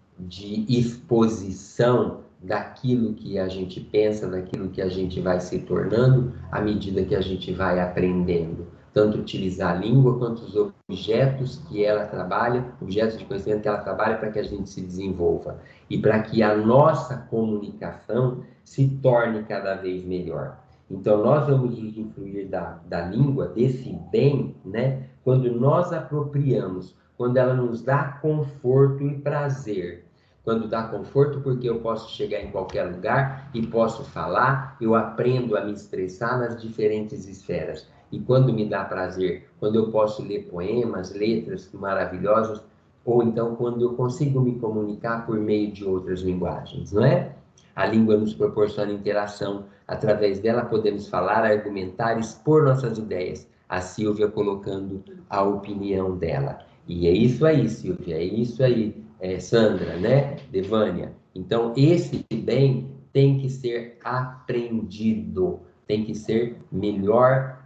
exposição daquilo que a gente pensa, daquilo que a gente vai se tornando à medida que a gente vai aprendendo. Tanto utilizar a língua quanto os objetos que ela trabalha, objetos de conhecimento que ela trabalha para que a gente se desenvolva. E para que a nossa comunicação se torne cada vez melhor. Então, nós vamos usufruir da língua, desse bem, né? Quando nós apropriamos, quando ela nos dá conforto e prazer. Quando dá conforto, porque eu posso chegar em qualquer lugar e posso falar, eu aprendo a me expressar nas diferentes esferas. E quando me dá prazer, quando eu posso ler poemas, letras maravilhosas, ou então quando eu consigo me comunicar por meio de outras linguagens, não é? A língua nos proporciona interação, através dela podemos falar, argumentar, expor nossas ideias. A Silvia colocando a opinião dela. E é isso aí, Silvia, é isso aí, Sandra, né? Devânia. Então, esse bem tem que ser aprendido, tem que ser melhor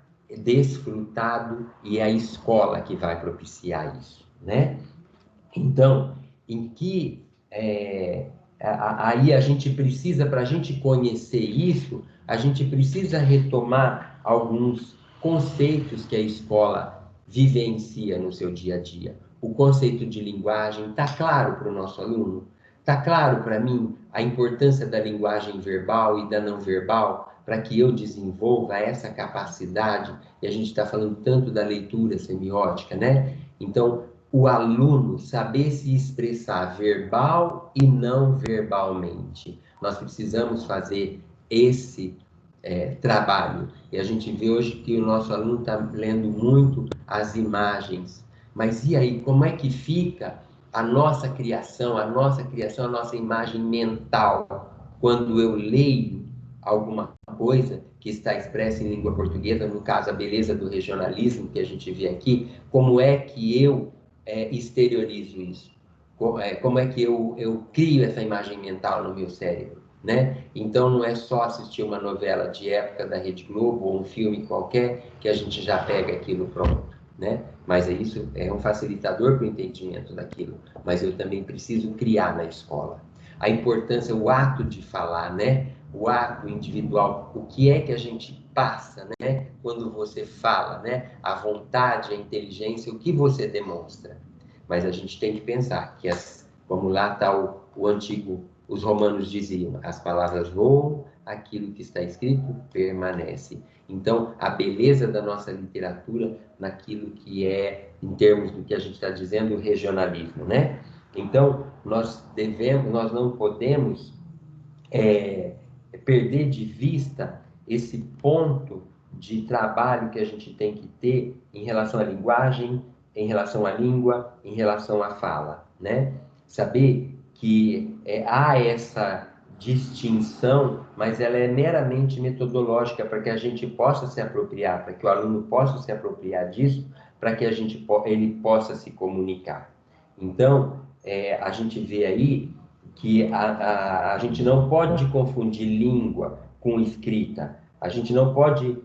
desfrutado, e é a escola que vai propiciar isso, né? Então, aí a gente precisa, para a gente conhecer isso, a gente precisa retomar alguns conceitos que a escola vivencia no seu dia a dia. O conceito de linguagem está claro para o nosso aluno? Está claro para mim a importância da linguagem verbal e da não verbal para que eu desenvolva essa capacidade? E a gente está falando tanto da leitura semiótica, né? Então, o aluno saber se expressar verbal e não verbalmente. Nós precisamos fazer esse trabalho. E a gente vê hoje que o nosso aluno está lendo muito as imagens. Mas e aí, como é que fica a nossa criação, a nossa imagem mental, quando eu leio alguma coisa que está expressa em língua portuguesa, no caso, a beleza do regionalismo que a gente vê aqui, como é que eu exteriorizo isso? Como é que eu crio essa imagem mental no meu cérebro, né? Então, não é só assistir uma novela de época da Rede Globo ou um filme qualquer que a gente já pega aquilo pronto, né? Mas isso é um facilitador para o entendimento daquilo. Mas eu também preciso criar na escola. A importância, o ato de falar, né? O ato individual, o que é que a gente passa, né? Quando você fala, né? A vontade, a inteligência, o que você demonstra. Mas a gente tem que pensar que, como lá está o antigo, os romanos diziam, as palavras voam, aquilo que está escrito permanece. Então, a beleza da nossa literatura naquilo que é, em termos do que a gente está dizendo, o regionalismo, né? Então, nós não podemos perder de vista esse ponto de trabalho que a gente tem que ter em relação à linguagem, em relação à língua, em relação à fala, né? Saber que há essa distinção, mas ela é meramente metodológica para que a gente possa se apropriar, para que o aluno possa se apropriar disso, para que ele possa se comunicar. Então, a gente vê aí que a gente não pode confundir língua com escrita. A gente não pode,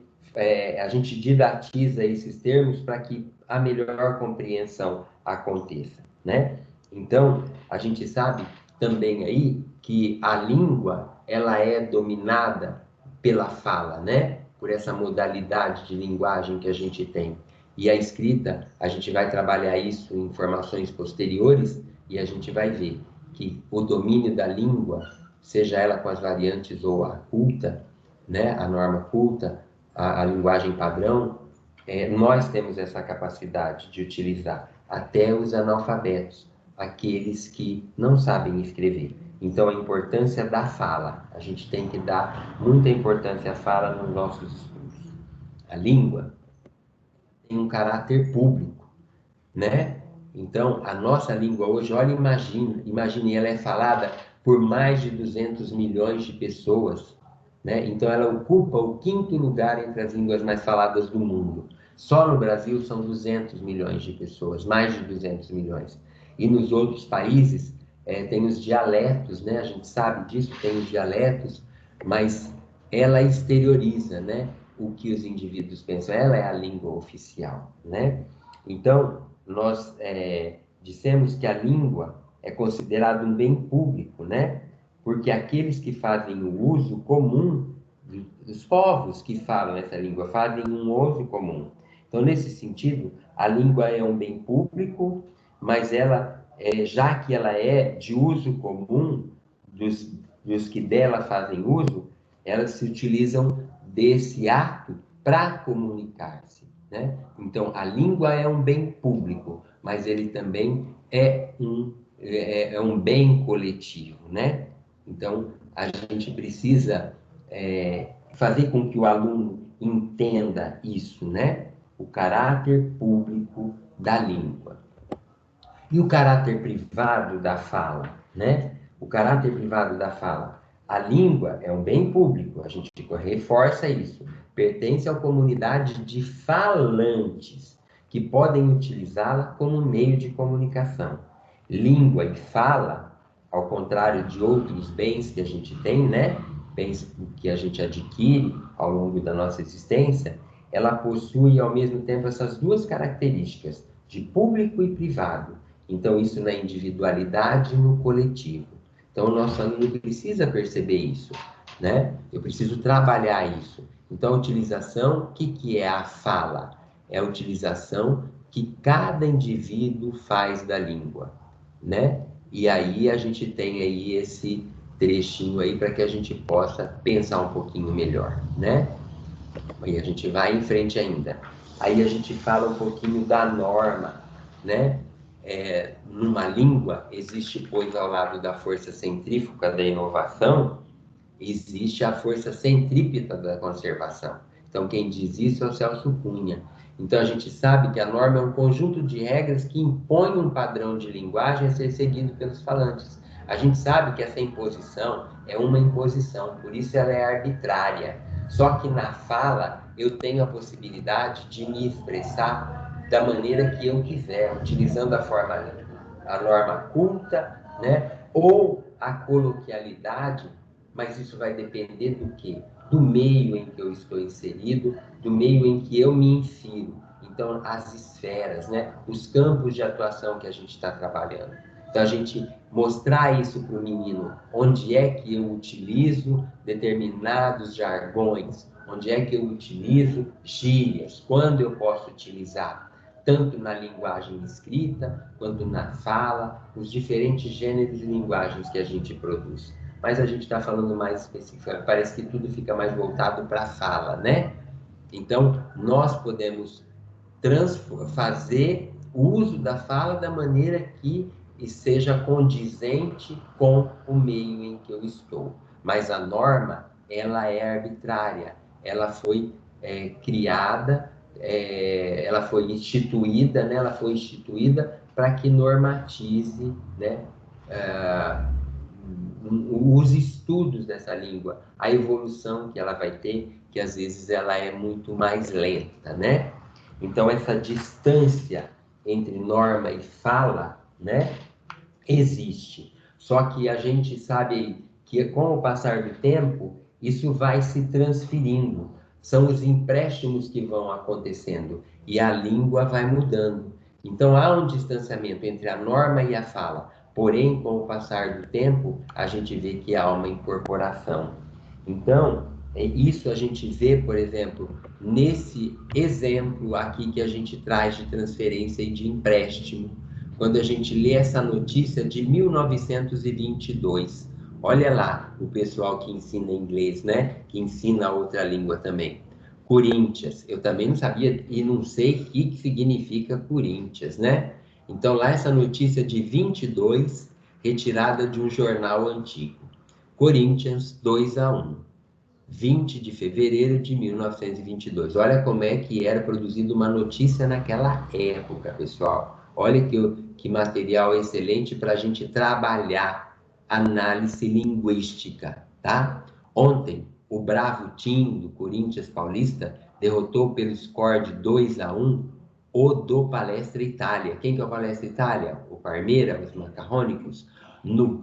a gente didatiza esses termos para que a melhor compreensão aconteça, né? Então, a gente sabe também aí que a língua, ela é dominada pela fala, né? Por essa modalidade de linguagem que a gente tem. E a escrita, a gente vai trabalhar isso em formações posteriores e a gente vai ver que o domínio da língua, seja ela com as variantes ou a culta, né, a norma culta, a linguagem padrão, nós temos essa capacidade de utilizar até os analfabetos, aqueles que não sabem escrever. Então, a importância da fala, a gente tem que dar muita importância à fala nos nossos estudos. A língua tem um caráter público, né? Então, a nossa língua hoje, olha, imagine, ela é falada por mais de 200 milhões de pessoas, né? Então, ela ocupa o 5º lugar entre as línguas mais faladas do mundo. Só no Brasil são 200 milhões de pessoas, mais de 200 milhões. E nos outros países tem os dialetos, né? A gente sabe disso, tem os dialetos, mas ela exterioriza, né? O que os indivíduos pensam. Ela é a língua oficial, né? Então, nós dissemos que a língua é considerada um bem público, né? Porque aqueles que fazem o uso comum, os povos que falam essa língua, fazem um uso comum. Então, nesse sentido, a língua é um bem público, mas ela, já que ela é de uso comum, dos que dela fazem uso, elas se utilizam desse ato para comunicar-se, né? Então, a língua é um bem público, mas ele também é um bem coletivo, né? Então, a gente precisa fazer com que o aluno entenda isso, né? O caráter público da língua. E o caráter privado da fala, né? O caráter privado da fala. A língua é um bem público, a gente reforça isso. Pertence à comunidade de falantes, que podem utilizá-la como meio de comunicação. Língua e fala, ao contrário de outros bens que a gente tem, né? Bens que a gente adquire ao longo da nossa existência, ela possui ao mesmo tempo essas duas características, de público e privado. Então, isso na individualidade e no coletivo. Então, o nosso aluno precisa perceber isso, né? Eu preciso trabalhar isso. Então, a utilização, o que é a fala? É a utilização que cada indivíduo faz da língua, né? E aí a gente tem aí esse trechinho aí para que a gente possa pensar um pouquinho melhor, né? E a gente vai em frente ainda. Aí a gente fala um pouquinho da norma, né? Numa língua, existe, pois, ao lado da força centrífuga da inovação, existe a força centrípeta da conservação. Então, quem diz isso é o Celso Cunha. Então, a gente sabe que a norma é um conjunto de regras que impõe um padrão de linguagem a ser seguido pelos falantes. A gente sabe que essa imposição é uma imposição, por isso ela é arbitrária. Só que na fala, eu tenho a possibilidade de me expressar da maneira que eu quiser, utilizando a norma culta, né? Ou a coloquialidade, mas isso vai depender do quê? Do meio em que eu estou inserido, do meio em que eu me infiro. Então, as esferas, né? Os campos de atuação que a gente está trabalhando. Então, a gente mostrar isso para o menino, onde é que eu utilizo determinados jargões, onde é que eu utilizo gírias, quando eu posso utilizar, tanto na linguagem escrita, quanto na fala, os diferentes gêneros de linguagens que a gente produz. Mas a gente está falando mais específico, parece que tudo fica mais voltado para a fala, né? Então, nós podemos fazer o uso da fala da maneira que seja condizente com o meio em que eu estou. Mas a norma, ela é arbitrária, ela foi criada, ela foi instituída, né? Ela foi instituída para que normatize, né? Os estudos dessa língua, a evolução que ela vai ter, que às vezes ela é muito mais lenta, né? Então, essa distância entre norma e fala, né, existe. Só que a gente sabe que, com o passar do tempo, isso vai se transferindo. São os empréstimos que vão acontecendo e a língua vai mudando. Então, há um distanciamento entre a norma e a fala. Porém, com o passar do tempo, a gente vê que há uma incorporação. Então, isso a gente vê, por exemplo, nesse exemplo aqui que a gente traz de transferência e de empréstimo, quando a gente lê essa notícia de 1922. Olha lá o pessoal que ensina inglês, né? Que ensina outra língua também. Corinthians, eu também não sabia e não sei o que significa Corinthians, né? Então, lá essa notícia de 22, retirada de um jornal antigo. Corinthians 2-1. 20 de fevereiro de 1922. Olha como é que era produzida uma notícia naquela época, pessoal. Olha que material excelente para a gente trabalhar análise linguística, tá? Ontem, o Bravo Team do Corinthians Paulista derrotou pelo score de 2-1 o do Palestra Itália. Quem que é o Palestra Itália? O Parmeira, os macarrônicos, no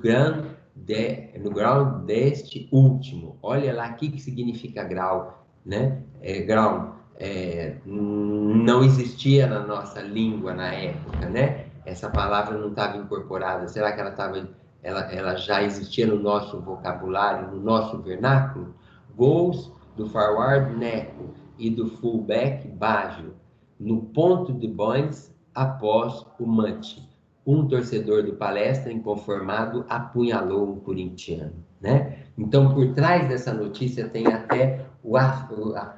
grau deste último. Olha lá o que significa grau, né? Grau não existia na nossa língua na época, né? Essa palavra não estava incorporada. Será que ela já existia no nosso vocabulário, no nosso vernáculo? Gols do forward Neco e do fullback Baggio no ponto de Boins após o Mante. Um torcedor do Palestra, inconformado, apunhalou um corintiano, né? Então, por trás dessa notícia tem até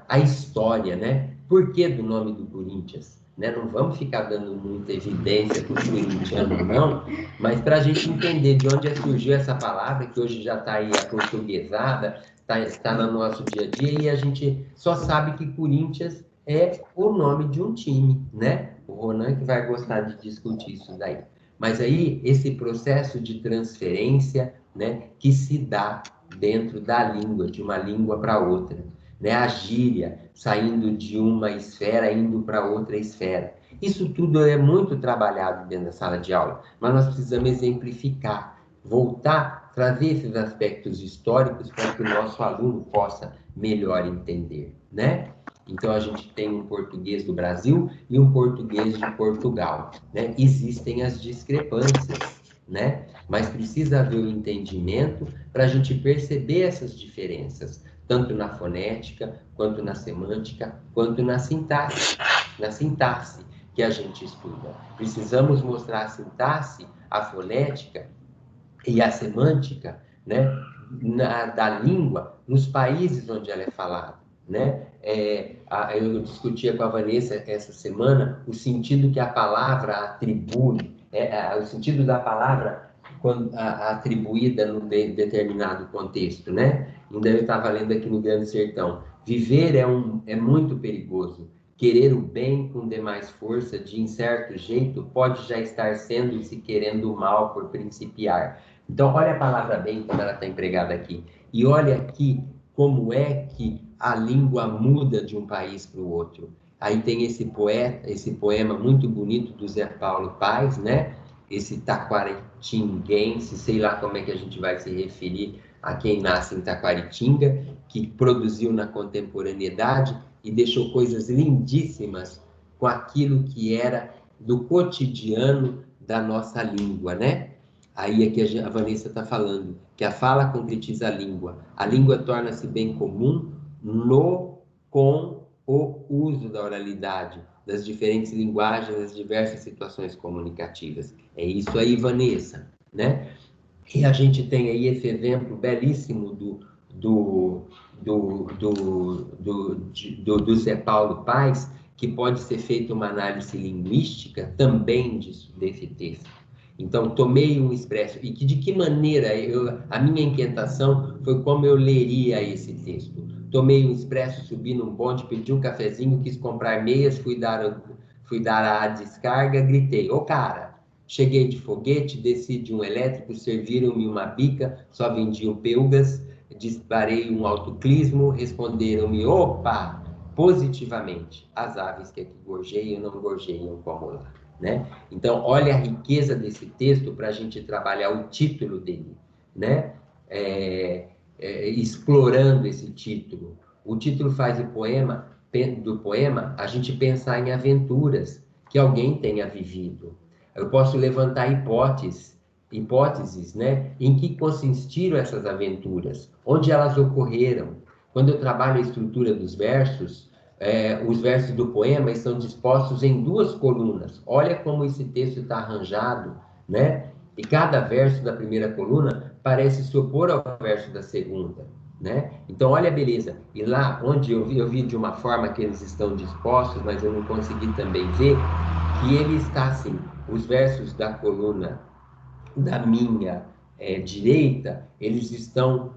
a história, né? Por que do nome do Corinthians? Né? Não vamos ficar dando muita evidência para o corintiano, não, mas para a gente entender de onde surgiu essa palavra, que hoje já está aí aportuguesada, está no nosso dia a dia, e a gente só sabe que Corinthians é o nome de um time, né? O Ronan que vai gostar de discutir isso daí. Mas aí, esse processo de transferência, né, que se dá dentro da língua, de uma língua para outra, né? A gíria saindo de uma esfera, indo para outra esfera. Isso tudo é muito trabalhado dentro da sala de aula, mas nós precisamos exemplificar, voltar, trazer esses aspectos históricos para que o nosso aluno possa melhor entender, né? Então, a gente tem um português do Brasil e um português de Portugal, né? Existem as discrepâncias, né? Mas precisa haver o entendimento para a gente perceber essas diferenças, tanto na fonética, quanto na semântica, quanto na sintaxe que a gente estuda. Precisamos mostrar a sintaxe, a fonética e a semântica, né? Da língua nos países onde ela é falada, né? Eu discutia com a Vanessa essa semana o sentido que a palavra atribui, o sentido da palavra atribuída num determinado contexto, né? Ainda eu estava lendo aqui no Grande Sertão. Viver é muito perigoso. Querer o bem com demais força, de incerto jeito, pode já estar sendo se querendo o mal por principiar. Então, olha a palavra bem como ela está empregada aqui. E olha aqui como é que a língua muda de um país para o outro. Aí tem esse poema muito bonito do Zé Paulo Paes, né? Esse taquaritinguense, sei lá como é que a gente vai se referir a quem nasce em Taquaritinga, que produziu na contemporaneidade e deixou coisas lindíssimas com aquilo que era do cotidiano da nossa língua, né? Aí é que a Vanessa está falando, que a fala concretiza a língua torna-se bem comum com o uso da oralidade, das diferentes linguagens, das diversas situações comunicativas. É isso aí, Vanessa, né? E a gente tem aí esse exemplo belíssimo do Zé Paulo Paes, que pode ser feita uma análise linguística também desse texto. Então, tomei um expresso. E de que maneira a minha inquietação foi como eu leria esse texto. Tomei um expresso, subi num bonde, pedi um cafezinho, quis comprar meias, fui dar a descarga, gritei: ô cara! Cheguei de foguete, desci de um elétrico, serviram-me uma bica, só vendiam pelgas, disparei um autoclismo, responderam-me: opa! Positivamente, as aves que aqui gorjeiam não gorjeiam como lá. Né? Então, olha a riqueza desse texto para a gente trabalhar o título dele, né? Explorando esse título. O título faz do poema a gente pensar em aventuras que alguém tenha vivido. Eu posso levantar hipóteses, né? Em que consistiram essas aventuras, onde elas ocorreram. Quando eu trabalho a estrutura dos versos, os versos do poema estão dispostos em 2 colunas. Olha como esse texto está arranjado, né? E cada verso da primeira coluna parece se opor ao verso da segunda, né? Então, olha a beleza. E lá onde eu vi de uma forma que eles estão dispostos, mas eu não consegui também ver, que ele está assim, os versos da coluna da minha direita, eles estão...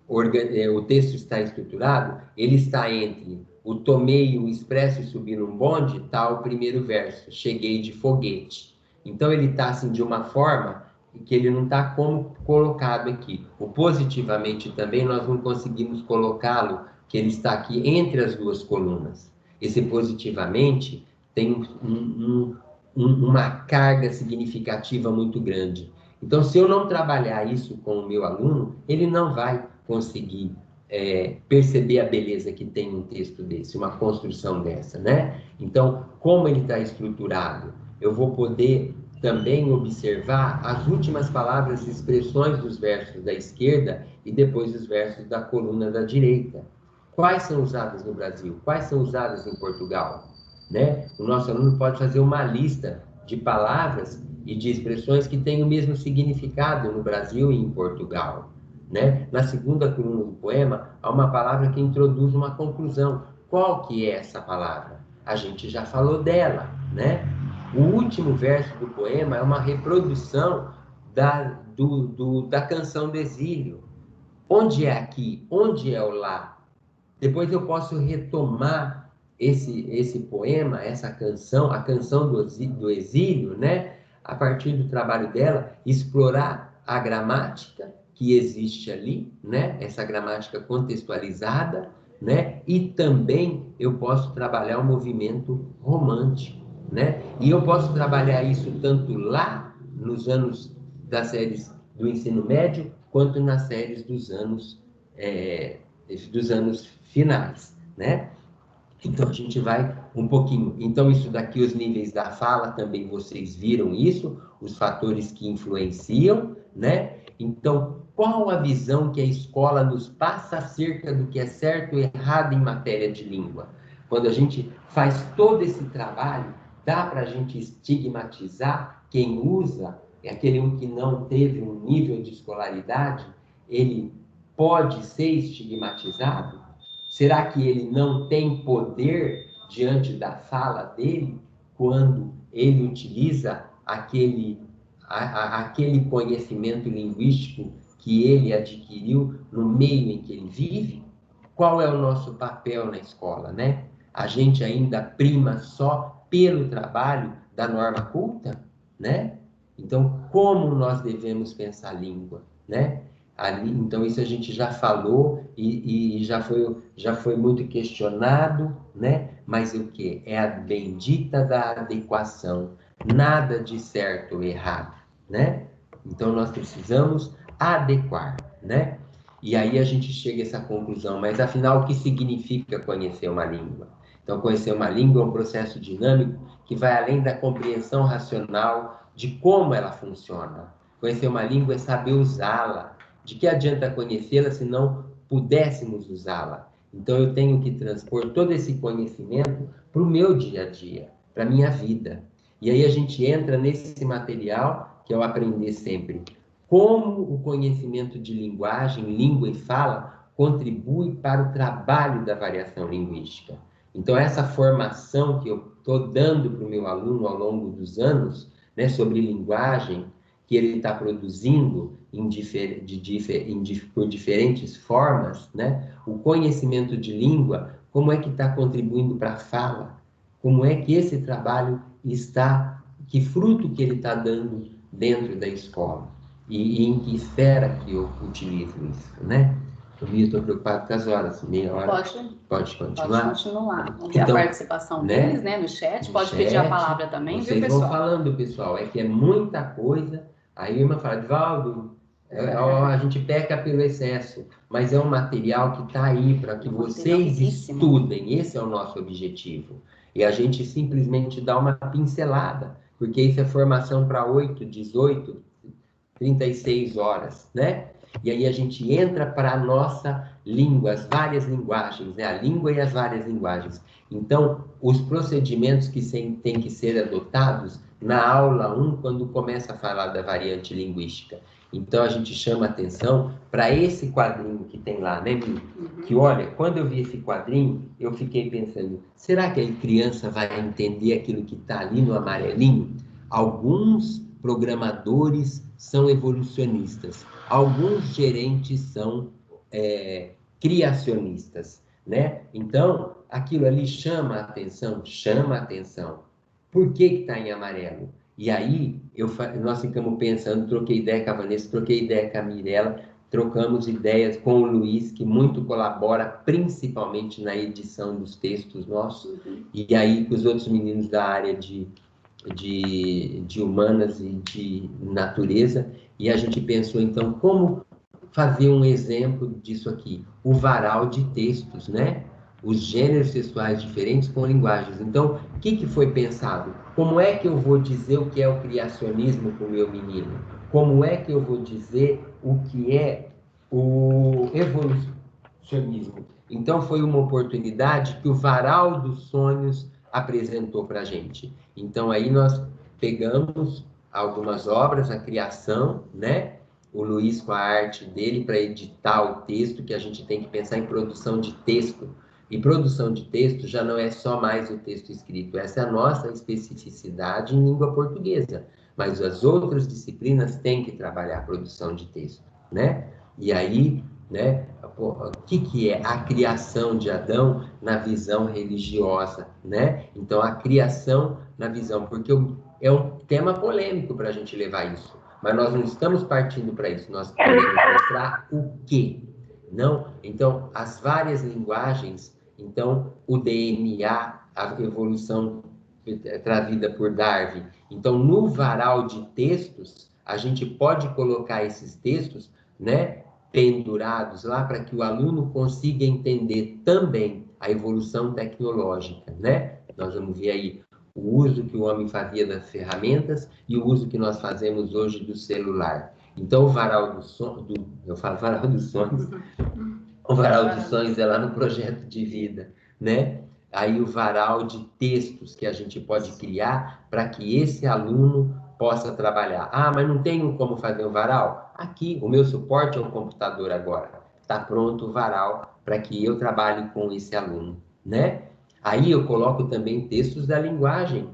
o texto está estruturado, ele está entre o tomei um expresso e subi num bonde, tá o primeiro verso, cheguei de foguete. Então ele está assim de uma forma que ele não está como colocado aqui. O positivamente também nós não conseguimos colocá-lo, que ele está aqui entre as 2 colunas. Esse positivamente tem uma carga significativa muito grande. Então, se eu não trabalhar isso com o meu aluno, ele não vai conseguir perceber a beleza que tem um texto desse, uma construção dessa, né? Então, como ele está estruturado, eu vou poder também observar as últimas palavras e expressões dos versos da esquerda e depois os versos da coluna da direita. Quais são usadas no Brasil? Quais são usadas em Portugal? Né? O nosso aluno pode fazer uma lista de palavras e de expressões que têm o mesmo significado no Brasil e em Portugal. Né? Na segunda coluna do poema, há uma palavra que introduz uma conclusão. Qual que é essa palavra? A gente já falou dela, né? O último verso do poema é uma reprodução da canção do exílio. Onde é aqui? Onde é o lá? Depois eu posso retomar esse poema, essa canção, a canção do exílio, né? A partir do trabalho dela, explorar a gramática que existe ali, né? Essa gramática contextualizada, né? E também eu posso trabalhar o movimento romântico, né? E eu posso trabalhar isso tanto lá nos anos das séries do ensino médio, quanto nas séries dos anos finais, né? Então, a gente vai um pouquinho. Então, isso daqui, os níveis da fala, também vocês viram isso, os fatores que influenciam, né? Então, qual a visão que a escola nos passa acerca do que é certo e errado em matéria de língua? Quando a gente faz todo esse trabalho, dá para a gente estigmatizar quem usa, aquele que não teve um nível de escolaridade, ele pode ser estigmatizado? Será que ele não tem poder diante da fala dele quando ele utiliza aquele conhecimento linguístico que ele adquiriu no meio em que ele vive? Qual é o nosso papel na escola, né? A gente ainda prima só pelo trabalho da norma culta, né? Então, como nós devemos pensar a língua, né? Então, isso a gente já falou e já foi muito questionado, né? Mas o que? É a bendita da adequação. Nada de certo ou errado, né? Então, nós precisamos adequar, né? E aí a gente chega a essa conclusão, mas afinal, o que significa conhecer uma língua? Então, conhecer uma língua é um processo dinâmico que vai além da compreensão racional de como ela funciona. Conhecer uma língua é saber usá-la. De que adianta conhecê-la se não pudéssemos usá-la? Então, eu tenho que transpor todo esse conhecimento para o meu dia a dia, para a minha vida. E aí a gente entra nesse material que é o aprender sempre. Como o conhecimento de linguagem, língua e fala contribui para o trabalho da variação linguística. Então, essa formação que eu estou dando para o meu aluno ao longo dos anos, né, sobre linguagem, que ele está produzindo por diferentes formas, né, o conhecimento de língua, como é que está contribuindo para a fala, como é que esse trabalho está, que fruto que ele está dando dentro da escola, e em que esfera que eu utilizo isso, né? Eu estou preocupado com as horas, meia hora. Pode continuar? Pode continuar. Vamos ver Então, a participação deles, né, no chat. Pode pedir a palavra também, viu, vocês pessoal? vão falando, pessoal. É que é muita coisa. Aí a irmã fala, Edvaldo, a gente peca pelo excesso, mas é um material que está aí para que vocês estudem. Esse é o nosso objetivo. E a gente simplesmente dá uma pincelada, porque isso é formação para 8, 18, 36 horas, né? E aí a gente entra para a nossa língua, as várias linguagens, né? A língua e as várias linguagens. Então, os procedimentos que têm que ser adotados na aula 1, quando começa a falar da variante linguística. Então, a gente chama atenção para esse quadrinho que tem lá, né, Mi? Que, olha, quando eu vi esse quadrinho, eu fiquei pensando, será que a criança vai entender aquilo que está ali no amarelinho? Alguns programadores são evolucionistas, alguns gerentes são criacionistas, né? Então, aquilo ali chama a atenção, chama a atenção. Por que está em amarelo? E aí, nós ficamos pensando, troquei ideia com a Vanessa, troquei ideia com a Mirella, trocamos ideias com o Luiz, que muito colabora, principalmente na edição dos textos nossos, e aí com os outros meninos da área de humanas e de natureza, e a gente pensou, então, como fazer um exemplo disso aqui? O varal de textos, né? Os gêneros sexuais diferentes com linguagens. Então, o que foi pensado? Como é que eu vou dizer o que é o criacionismo para o meu menino? Como é que eu vou dizer o que é o evolucionismo? Então, foi uma oportunidade que o Varal dos Sonhos apresentou para a gente. Então, aí nós pegamos algumas obras, a criação, né? O Luiz com a arte dele para editar o texto, que a gente tem que pensar em produção de texto. E produção de texto já não é só mais o texto escrito, essa é a nossa especificidade em língua portuguesa. Mas as outras disciplinas têm que trabalhar a produção de texto, né? E aí, né, o que é a criação de Adão na visão religiosa, né? Então, a criação na visão, porque é um tema polêmico para a gente levar isso, mas nós não estamos partindo para isso, nós queremos mostrar o quê? Não? Então, as várias linguagens, então, o DNA, a evolução trazida por Darwin. Então, no varal de textos, a gente pode colocar esses textos, né, pendurados lá para que o aluno consiga entender também a evolução tecnológica, né? Nós vamos ver aí o uso que o homem fazia das ferramentas e o uso que nós fazemos hoje do celular. Então, o varal dos sonhos, eu falo varal dos sonhos, o varal dos sonhos é lá no projeto de vida, né? Aí o varal de textos que a gente pode criar para que esse aluno possa trabalhar. Ah, mas não tenho como fazer o varal? Aqui, o meu suporte é o computador agora. Está pronto o varal para que eu trabalhe com esse aluno, né? Aí eu coloco também textos da linguagem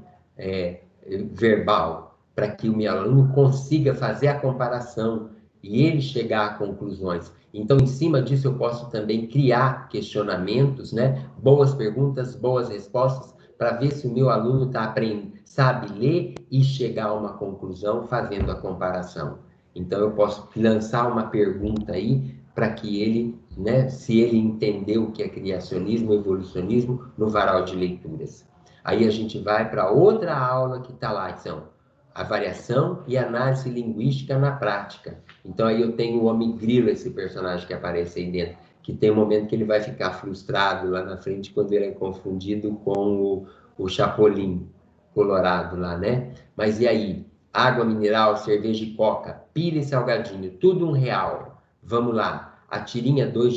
verbal, para que o meu aluno consiga fazer a comparação e ele chegar a conclusões. Então, em cima disso, eu posso também criar questionamentos, né? Boas perguntas, boas respostas, para ver se o meu aluno sabe ler e chegar a uma conclusão fazendo a comparação. Então, eu posso lançar uma pergunta aí para que ele, né, se ele entendeu o que é criacionismo, evolucionismo, no varal de leituras. Aí a gente vai para outra aula que está lá, então, a variação e análise linguística na prática. Então aí eu tenho o Homem Grilo, esse personagem que aparece aí dentro, que tem um momento que ele vai ficar frustrado lá na frente quando ele é confundido com o Chapolin colorado lá, né? Mas e aí? Água mineral, cerveja e coca, pilha e salgadinho, tudo R$1. Vamos lá. A tirinha 2,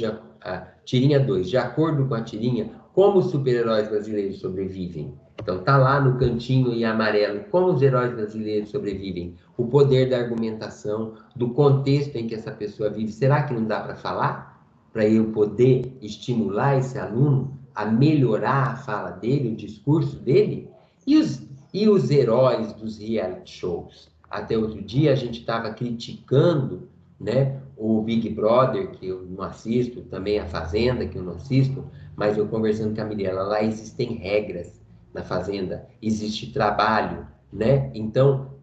de acordo com a tirinha, como os super-heróis brasileiros sobrevivem? Então tá lá no cantinho em amarelo, como os heróis brasileiros sobrevivem? O poder da argumentação, do contexto em que essa pessoa vive. Será que não dá para falar? Para eu poder estimular esse aluno a melhorar a fala dele, o discurso dele? E os heróis dos reality shows? Até outro dia a gente estava criticando, né, o Big Brother, que eu não assisto, também a Fazenda, que eu não assisto, mas eu conversando com a Mirella, lá existem regras na Fazenda, existe trabalho, né? Então,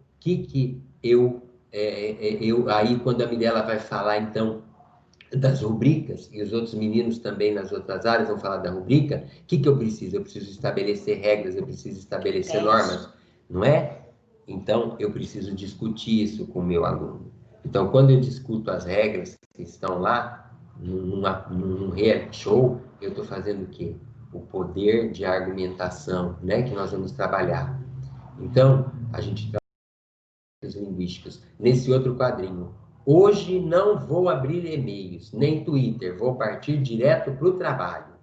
aí quando a Mirella vai falar, então, das rubricas, e os outros meninos também nas outras áreas vão falar da rubrica, o que eu preciso? Eu preciso estabelecer regras, eu preciso estabelecer normas, não é? Então, eu preciso discutir isso com o meu aluno. Então, quando eu discuto as regras que estão lá, num reality show, eu estou fazendo o quê? O poder de argumentação, né, que nós vamos trabalhar. Então, a gente trabalha os linguísticos nesse outro quadrinho. Hoje não vou abrir e-mails, nem Twitter, vou partir direto para o trabalho.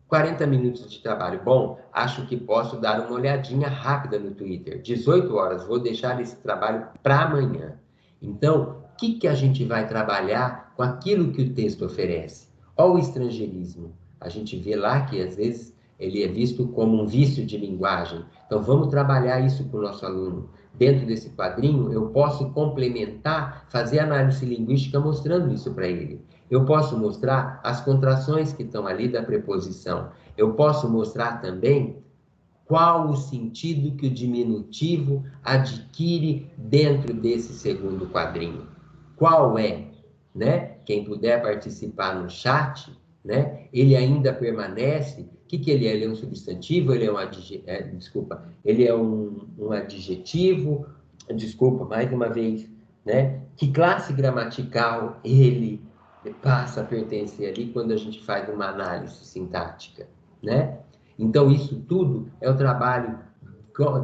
40 minutos de trabalho. Bom, acho que posso dar uma olhadinha rápida no Twitter. 18 horas, vou deixar esse trabalho para amanhã. Então, o que a gente vai trabalhar com aquilo que o texto oferece? Olha o estrangeirismo. A gente vê lá que, às vezes, ele é visto como um vício de linguagem. Então, vamos trabalhar isso com o nosso aluno. Dentro desse quadrinho, eu posso complementar, fazer análise linguística mostrando isso para ele. Eu posso mostrar as contrações que estão ali da preposição. Eu posso mostrar também qual o sentido que o diminutivo adquire dentro desse segundo quadrinho. Qual é, né? Quem puder participar no chat, né? Ele ainda permanece. O que ele é? Ele é um substantivo? Ele é um adjetivo? Desculpa. Ele é um adjetivo? Desculpa, mais uma vez, né? Que classe gramatical ele passa a pertencer ali quando a gente faz uma análise sintática, né? Então, isso tudo é o trabalho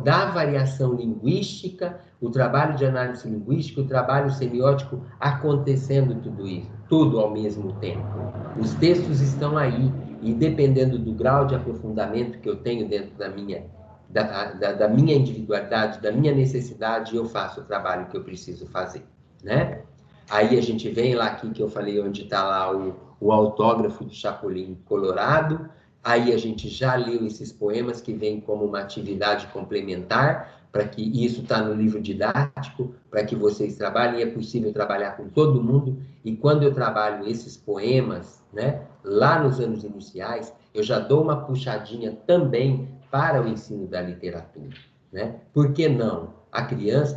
da variação linguística, o trabalho de análise linguística, o trabalho semiótico acontecendo tudo isso, tudo ao mesmo tempo. Os textos estão aí, e dependendo do grau de aprofundamento que eu tenho dentro da minha individualidade, da minha necessidade, eu faço o trabalho que eu preciso fazer, né? Aí a gente vem lá aqui que eu falei onde está lá o autógrafo do Chapolin colorado. Aí a gente já leu esses poemas que vêm como uma atividade complementar, para que isso está no livro didático, para que vocês trabalhem. É possível trabalhar com todo mundo. E quando eu trabalho esses poemas, né, lá nos anos iniciais, eu já dou uma puxadinha também para o ensino da literatura, né? Por que não?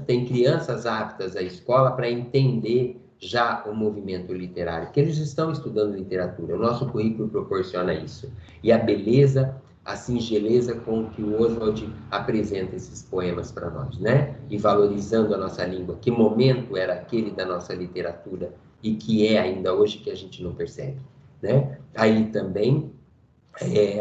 Tem crianças aptas à escola para entender já o movimento literário, que eles estão estudando literatura. O nosso currículo proporciona isso. E a beleza, a singeleza com que o Oswald apresenta esses poemas para nós, né? E valorizando a nossa língua. Que momento era aquele da nossa literatura e que é ainda hoje que a gente não percebe, né? Aí também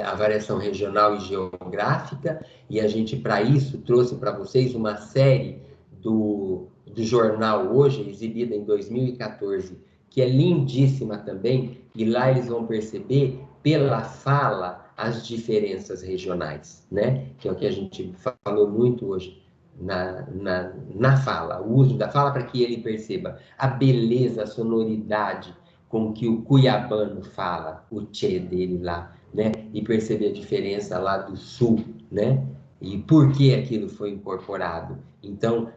a variação regional e geográfica, e a gente, para isso, trouxe para vocês uma série do jornal Hoje, exibida em 2014, que é lindíssima também, e lá eles vão perceber, pela fala, as diferenças regionais, né? Que é o que a gente falou muito hoje na fala, o uso da fala para que ele perceba a beleza, a sonoridade com que o cuiabano fala, o tchê dele lá, né? E perceber a diferença lá do sul, né? E por que aquilo foi incorporado. Então,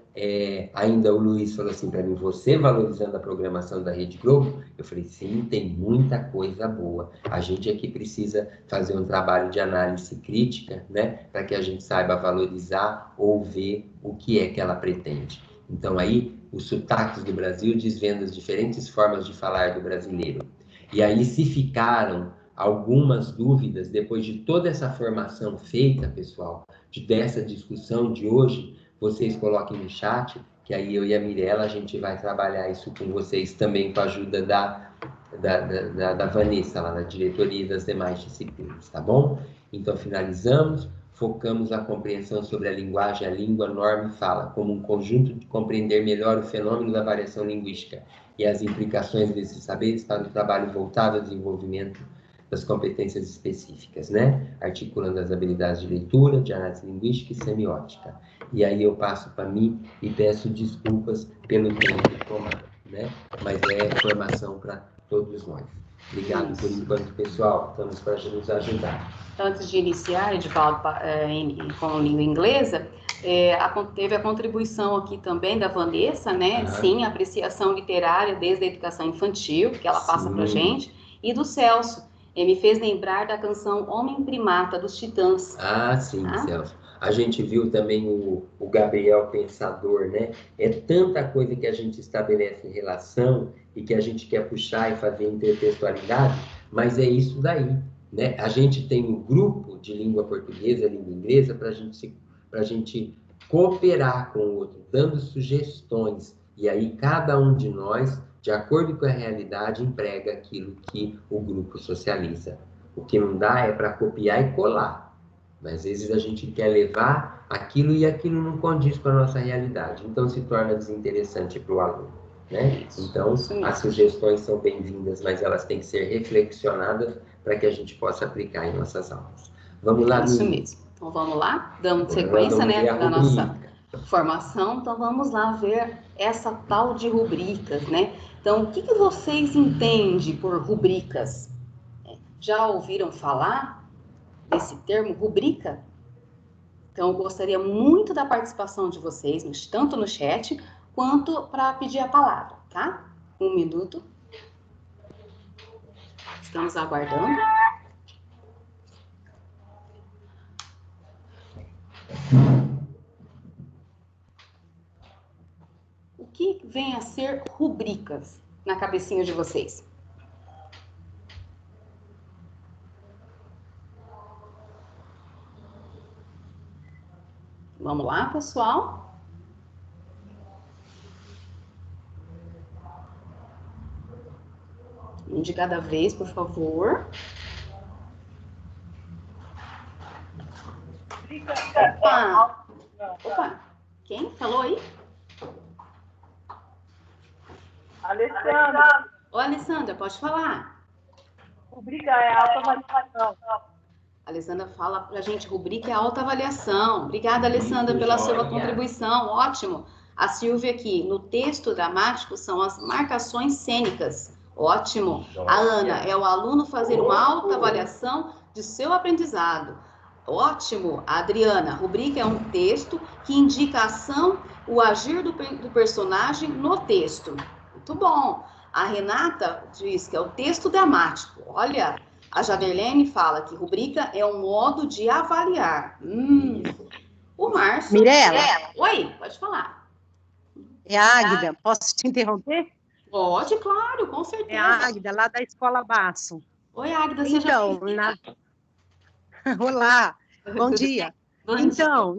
ainda o Luiz falou assim para mim, você valorizando a programação da Rede Globo? Eu falei, sim, tem muita coisa boa. A gente aqui precisa fazer um trabalho de análise crítica, né? Para que a gente saiba valorizar ou ver o que é que ela pretende. Então, aí, os sotaques do Brasil desvendam as diferentes formas de falar do brasileiro. E aí, se ficaram algumas dúvidas, depois de toda essa formação feita, pessoal, dessa discussão de hoje, vocês coloquem no chat, que aí eu e a Mirella, a gente vai trabalhar isso com vocês também, com a ajuda da Vanessa, lá na diretoria e das demais disciplinas, tá bom? Então, finalizamos, focamos a compreensão sobre a linguagem, a língua, norma e fala, como um conjunto de compreender melhor o fenômeno da variação linguística e as implicações desses saberes para o trabalho voltado ao desenvolvimento das competências específicas, né? Articulando as habilidades de leitura, de análise linguística e semiótica. E aí eu passo para mim e peço desculpas pelo tempo tomado, né? Mas é formação para todos nós. Obrigado por enquanto, pessoal. Estamos para nos ajudar. Antes de iniciar, Edivaldo, com língua inglesa, teve a contribuição aqui também da Vanessa, né? Sim, apreciação literária desde a educação infantil, que ela passa para a gente, e do Celso. Me fez lembrar da canção Homem Primata, dos Titãs. Ah, sim, Celso. A gente viu também o Gabriel Pensador, né? É tanta coisa que a gente estabelece em relação e que a gente quer puxar e fazer intertextualidade, mas é isso daí, né? A gente tem um grupo de língua portuguesa, língua inglesa, para a gente cooperar com o outro, dando sugestões. E aí cada um de nós, de acordo com a realidade, emprega aquilo que o grupo socializa. O que não dá é para copiar e colar. Mas às vezes a gente quer levar aquilo e aquilo não condiz com a nossa realidade. Então se torna desinteressante para o aluno, né? Então as sugestões são bem-vindas, mas elas têm que ser reflexionadas para que a gente possa aplicar em nossas aulas. Vamos lá, Isso mesmo. Então vamos lá, dando sequência, né, na nossa formação. Então vamos lá ver essa tal de rubricas, né? Então, o que vocês entendem por rubricas? Já ouviram falar desse termo, rubrica? Então, eu gostaria muito da participação de vocês, tanto no chat, quanto para pedir a palavra, tá? 1 minuto. Estamos aguardando. O que vem a ser rubricas na cabecinha de vocês? Vamos lá, pessoal? Um de cada vez, por favor. Opa! Opa! Quem falou aí? Alessandra. Ô, Alessandra, pode falar. Rubrica é autoavaliação. A Alessandra fala pra gente, rubrica é autoavaliação. Obrigada, Alessandra, pela sua contribuição. Ótimo. A Silvia aqui, no texto dramático são as marcações cênicas. Ótimo. A Ana, é o aluno fazer uma autoavaliação de seu aprendizado. Ótimo. A Adriana, rubrica é um texto que indica a ação, o agir do personagem no texto. Muito bom. A Renata diz que é o texto dramático. Olha, a Jaderlene fala que rubrica é um modo de avaliar. O Márcio... Mirella. Oi, pode falar. É a Águida. Posso te interromper? Pode, claro, com certeza. É a Águida, lá da Escola Baço. Oi, Águida, seja bem-vinda. Olá, bom dia. Bom então,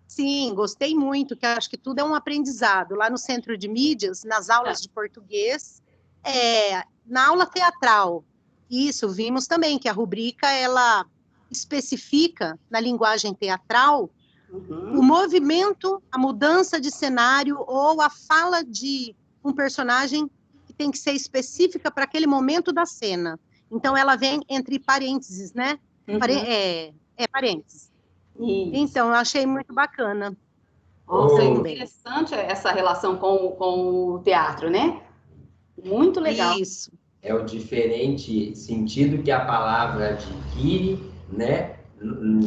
sim, gostei muito, que acho que tudo é um aprendizado. Lá no Centro de Mídias, nas aulas de português, na aula teatral, isso, vimos também que a rubrica, ela especifica na linguagem teatral o movimento, a mudança de cenário ou a fala de um personagem que tem que ser específica para aquele momento da cena. Então, ela vem entre parênteses, né? Parênteses. Isso. Então, eu achei muito bacana. Nossa, é interessante essa relação com o teatro, né? Muito legal. Isso. É o diferente sentido que a palavra adquire, né?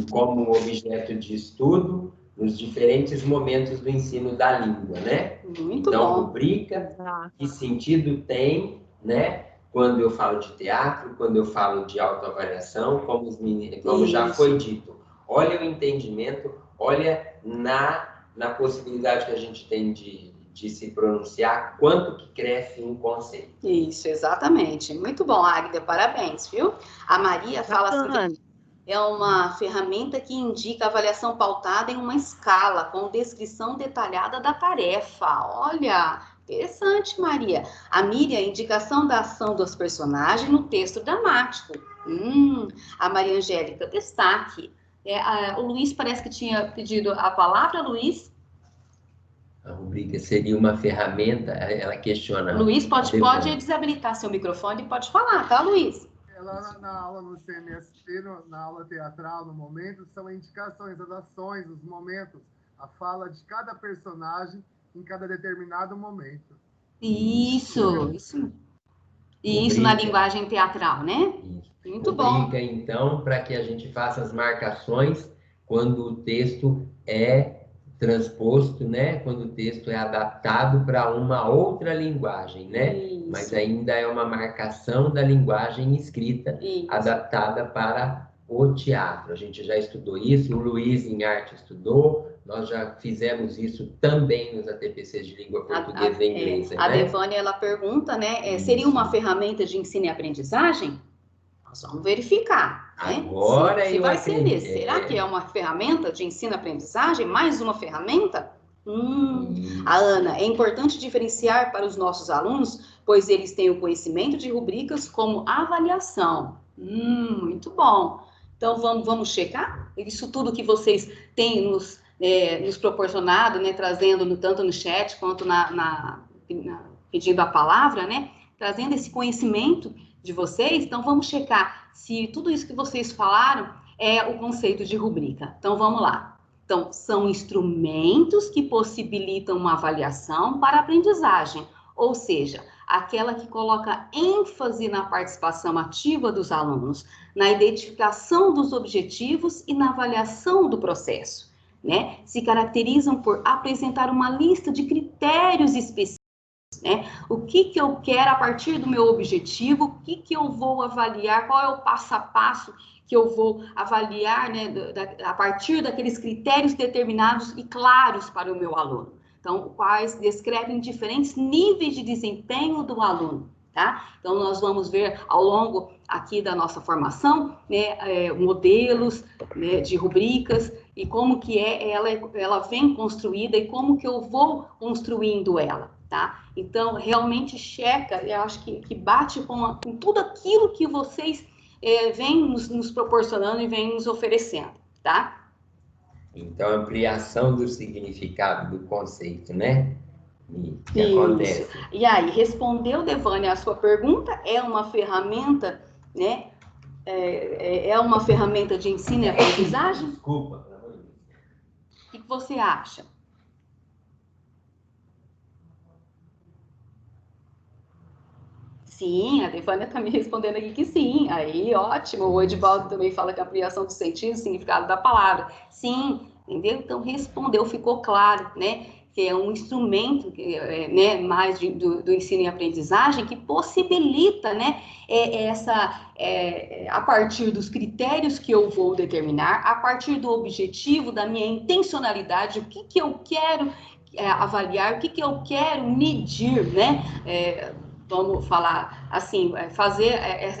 Como objeto de estudo, nos diferentes momentos do ensino da língua, né? Muito então, bom. rubrica, que sentido tem, né? Quando eu falo de teatro, quando eu falo de autoavaliação, como já foi dito. Olha o entendimento, olha na possibilidade que a gente tem de se pronunciar, quanto que cresce um conceito. Isso, exatamente. Muito bom, Águida, parabéns, viu? A Maria fala assim, que é uma ferramenta que indica avaliação pautada em uma escala, com descrição detalhada da tarefa. Olha, interessante, Maria. A Miriam, indicação da ação dos personagens no texto dramático. A Maria Angélica, destaque. O Luiz parece que tinha pedido a palavra, Luiz. A rubrica seria uma ferramenta, ela questiona... Luiz, pode desabilitar seu microfone e pode falar, tá, Luiz? Ela, na aula no CMST, na aula teatral, no momento, são indicações, as ações, os momentos, a fala de cada personagem em cada determinado momento. Isso na linguagem teatral, né? Isso. Muito bom. Então, para que a gente faça as marcações quando o texto é transposto, né? Quando o texto é adaptado para uma outra linguagem, né? Isso. Mas ainda é uma marcação da linguagem escrita, adaptada para o teatro. A gente já estudou isso, o Luiz em arte estudou, nós já fizemos isso também nos ATPCs de língua portuguesa e inglesa. A Devânia, ela pergunta, né? Seria uma ferramenta de ensino e aprendizagem? Nós vamos verificar, né? Agora se vai ser desse. Será que é uma ferramenta de ensino e aprendizagem? Mais uma ferramenta? A Ana, é importante diferenciar para os nossos alunos, pois eles têm o conhecimento de rubricas como avaliação. Muito bom. Então, vamos checar? Isso tudo que vocês têm nos proporcionado, né? Trazendo tanto no chat quanto pedindo a palavra, né? Trazendo esse conhecimento de vocês, então vamos checar se tudo isso que vocês falaram é o conceito de rubrica. Então vamos lá. Então, são instrumentos que possibilitam uma avaliação para aprendizagem, ou seja, aquela que coloca ênfase na participação ativa dos alunos, na identificação dos objetivos e na avaliação do processo, né? Se caracterizam por apresentar uma lista de critérios específicos, né? O que eu quero a partir do meu objetivo, o que eu vou avaliar, qual é o passo a passo que eu vou avaliar, né, a partir daqueles critérios determinados e claros para o meu aluno. Então, quais descrevem diferentes níveis de desempenho do aluno, tá? Então, nós vamos ver ao longo aqui da nossa formação, né, modelos, né, de rubricas e como que ela vem construída e como que eu vou construindo ela. Tá? Então, realmente checa, eu acho que bate com tudo aquilo que vocês vêm nos proporcionando e vêm nos oferecendo, tá? Então, ampliação do significado do conceito, né? Que acontece. E aí, respondeu, Devânia, a sua pergunta? É uma ferramenta, né? É uma ferramenta de ensino e aprendizagem? Desculpa, pelo amor de Deus. O que você acha? Sim, a Devânia está me respondendo aqui que sim. Aí, ótimo. O Edivaldo também fala que a ampliação do sentido, significado da palavra. Sim, entendeu? Então, respondeu, ficou claro, né? Que é um instrumento, né, mais do ensino e aprendizagem que possibilita, né, a partir dos critérios que eu vou determinar, a partir do objetivo, da minha intencionalidade, o que eu quero avaliar, o que eu quero medir, né? Vamos falar assim, fazer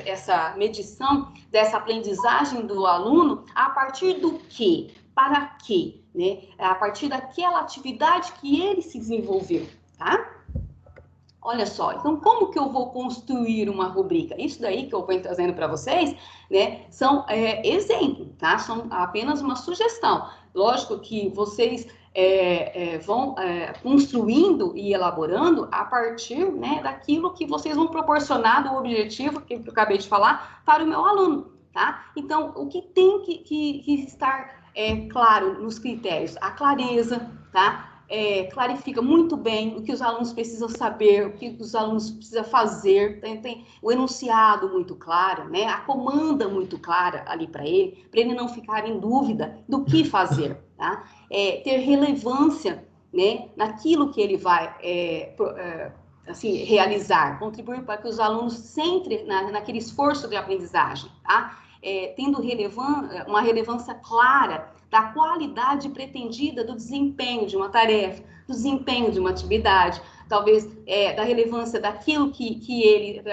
essa medição dessa aprendizagem do aluno a partir do quê? Para quê? Né? A partir daquela atividade que ele se desenvolveu, tá? Olha só, então como que eu vou construir uma rubrica? Isso daí que eu venho trazendo para vocês, né, são exemplos, tá? São apenas uma sugestão. Lógico que vocês vão construindo e elaborando a partir, né, daquilo que vocês vão proporcionar do objetivo que eu acabei de falar para o meu aluno, tá? Então, o que tem que estar claro nos critérios? A clareza, tá? clarifica muito bem o que os alunos precisam saber, o que os alunos precisam fazer, tem o enunciado muito claro, né? A comanda muito clara ali para ele não ficar em dúvida do que fazer, tá? Ter relevância, né, naquilo que ele vai assim, realizar, contribuir para que os alunos centrem naquele esforço de aprendizagem, tá? Tendo uma relevância clara da qualidade pretendida do desempenho de uma tarefa, do desempenho de uma atividade, talvez da relevância daquilo que ele,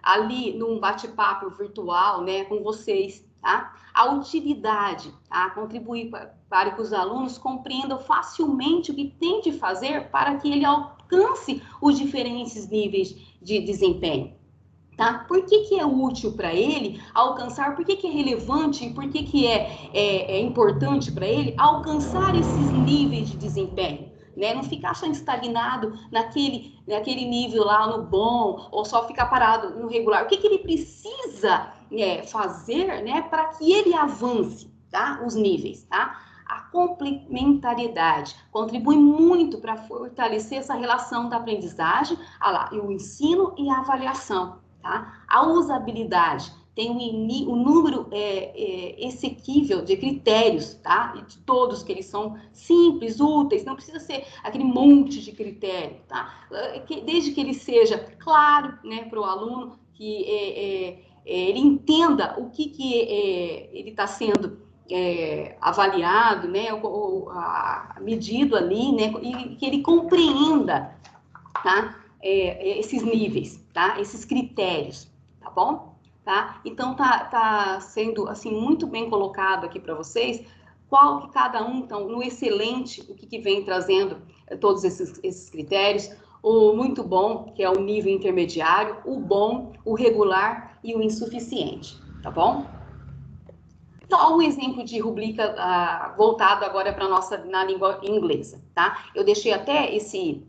ali num bate-papo virtual, né, com vocês, tá? A utilidade, tá? Contribuir para que os alunos compreendam facilmente o que tem de fazer para que ele alcance os diferentes níveis de desempenho. Tá? Por que é útil para ele alcançar, por que é relevante, por que é importante para ele alcançar esses níveis de desempenho? Né? Não ficar só estagnado naquele nível lá no bom, ou só ficar parado no regular. O que ele precisa fazer, né, para que ele avance, tá? Os níveis, tá? A complementariedade contribui muito para fortalecer essa relação da aprendizagem, o ensino e a avaliação. Tá? A usabilidade tem um número exequível de critérios, tá? E de todos que eles são simples, úteis, não precisa ser aquele monte de critério, tá? Desde que ele seja claro, né, para o aluno, que ele entenda o que ele está sendo avaliado, né, medido ali, né, e que ele compreenda, tá? Esses níveis, tá? Esses critérios, tá bom? Tá? Então, tá sendo, assim, muito bem colocado aqui para vocês, qual que cada um, então, no excelente, o que vem trazendo todos esses critérios, o muito bom, que é o nível intermediário, o bom, o regular e o insuficiente, tá bom? Só um exemplo de rubrica voltado agora para na língua inglesa, tá? Eu deixei até esse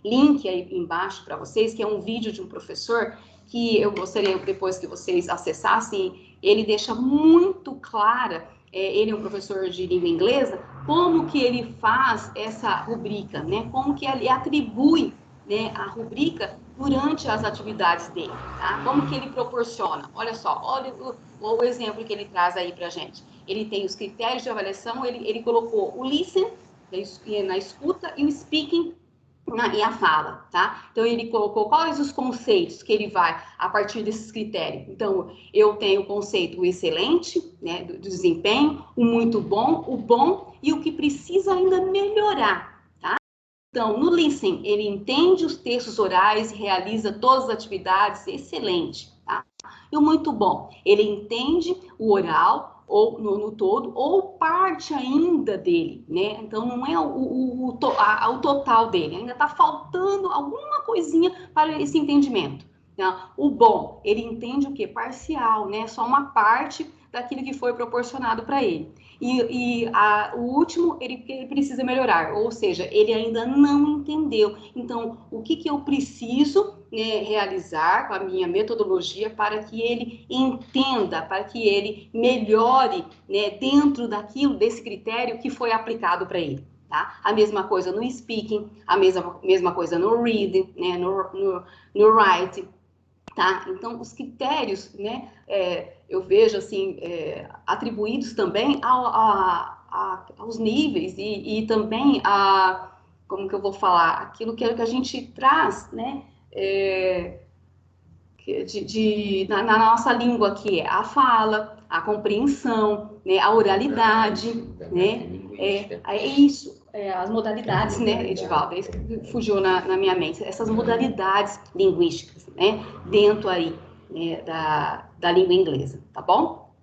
link aí embaixo para vocês, que é um vídeo de um professor que eu gostaria, depois que vocês acessassem, ele deixa muito clara, ele é um professor de língua inglesa, como que ele faz essa rubrica, né? Como que ele atribui, né, a rubrica durante as atividades dele, tá? Como que ele proporciona. Olha só, olha o exemplo que ele traz aí pra gente. Ele tem os critérios de avaliação, ele colocou o listen, na escuta, e o speaking, e a fala, tá? Então, ele colocou quais os conceitos que ele vai a partir desses critérios. Então, eu tenho o conceito o excelente, né, do desempenho, o muito bom, o bom e o que precisa ainda melhorar, tá? Então, no listen, ele entende os textos orais e realiza todas as atividades, excelente, tá? E o muito bom, ele entende o oral, ou no todo, ou parte ainda dele, né? Então, não é o total dele, ainda está faltando alguma coisinha para esse entendimento. Tá? O bom, ele entende o quê? Parcial, né? Só uma parte daquilo que foi proporcionado para ele. O último, ele precisa melhorar, ou seja, ele ainda não entendeu. Então, o que eu preciso, né, realizar com a minha metodologia para que ele entenda, para que ele melhore, né, dentro desse critério que foi aplicado para ele. Tá? A mesma coisa no speaking, a mesma coisa no reading, né, no writing. Tá? Então, os critérios, né, eu vejo assim, atribuídos também aos níveis e também como que eu vou falar, aquilo que a gente traz, né, na nossa língua, que é a fala, a compreensão, né, a oralidade, né, isso, as modalidades, né, Edivaldo, isso que fugiu na minha mente, essas modalidades linguísticas, né, dentro aí, né, da língua inglesa, tá bom?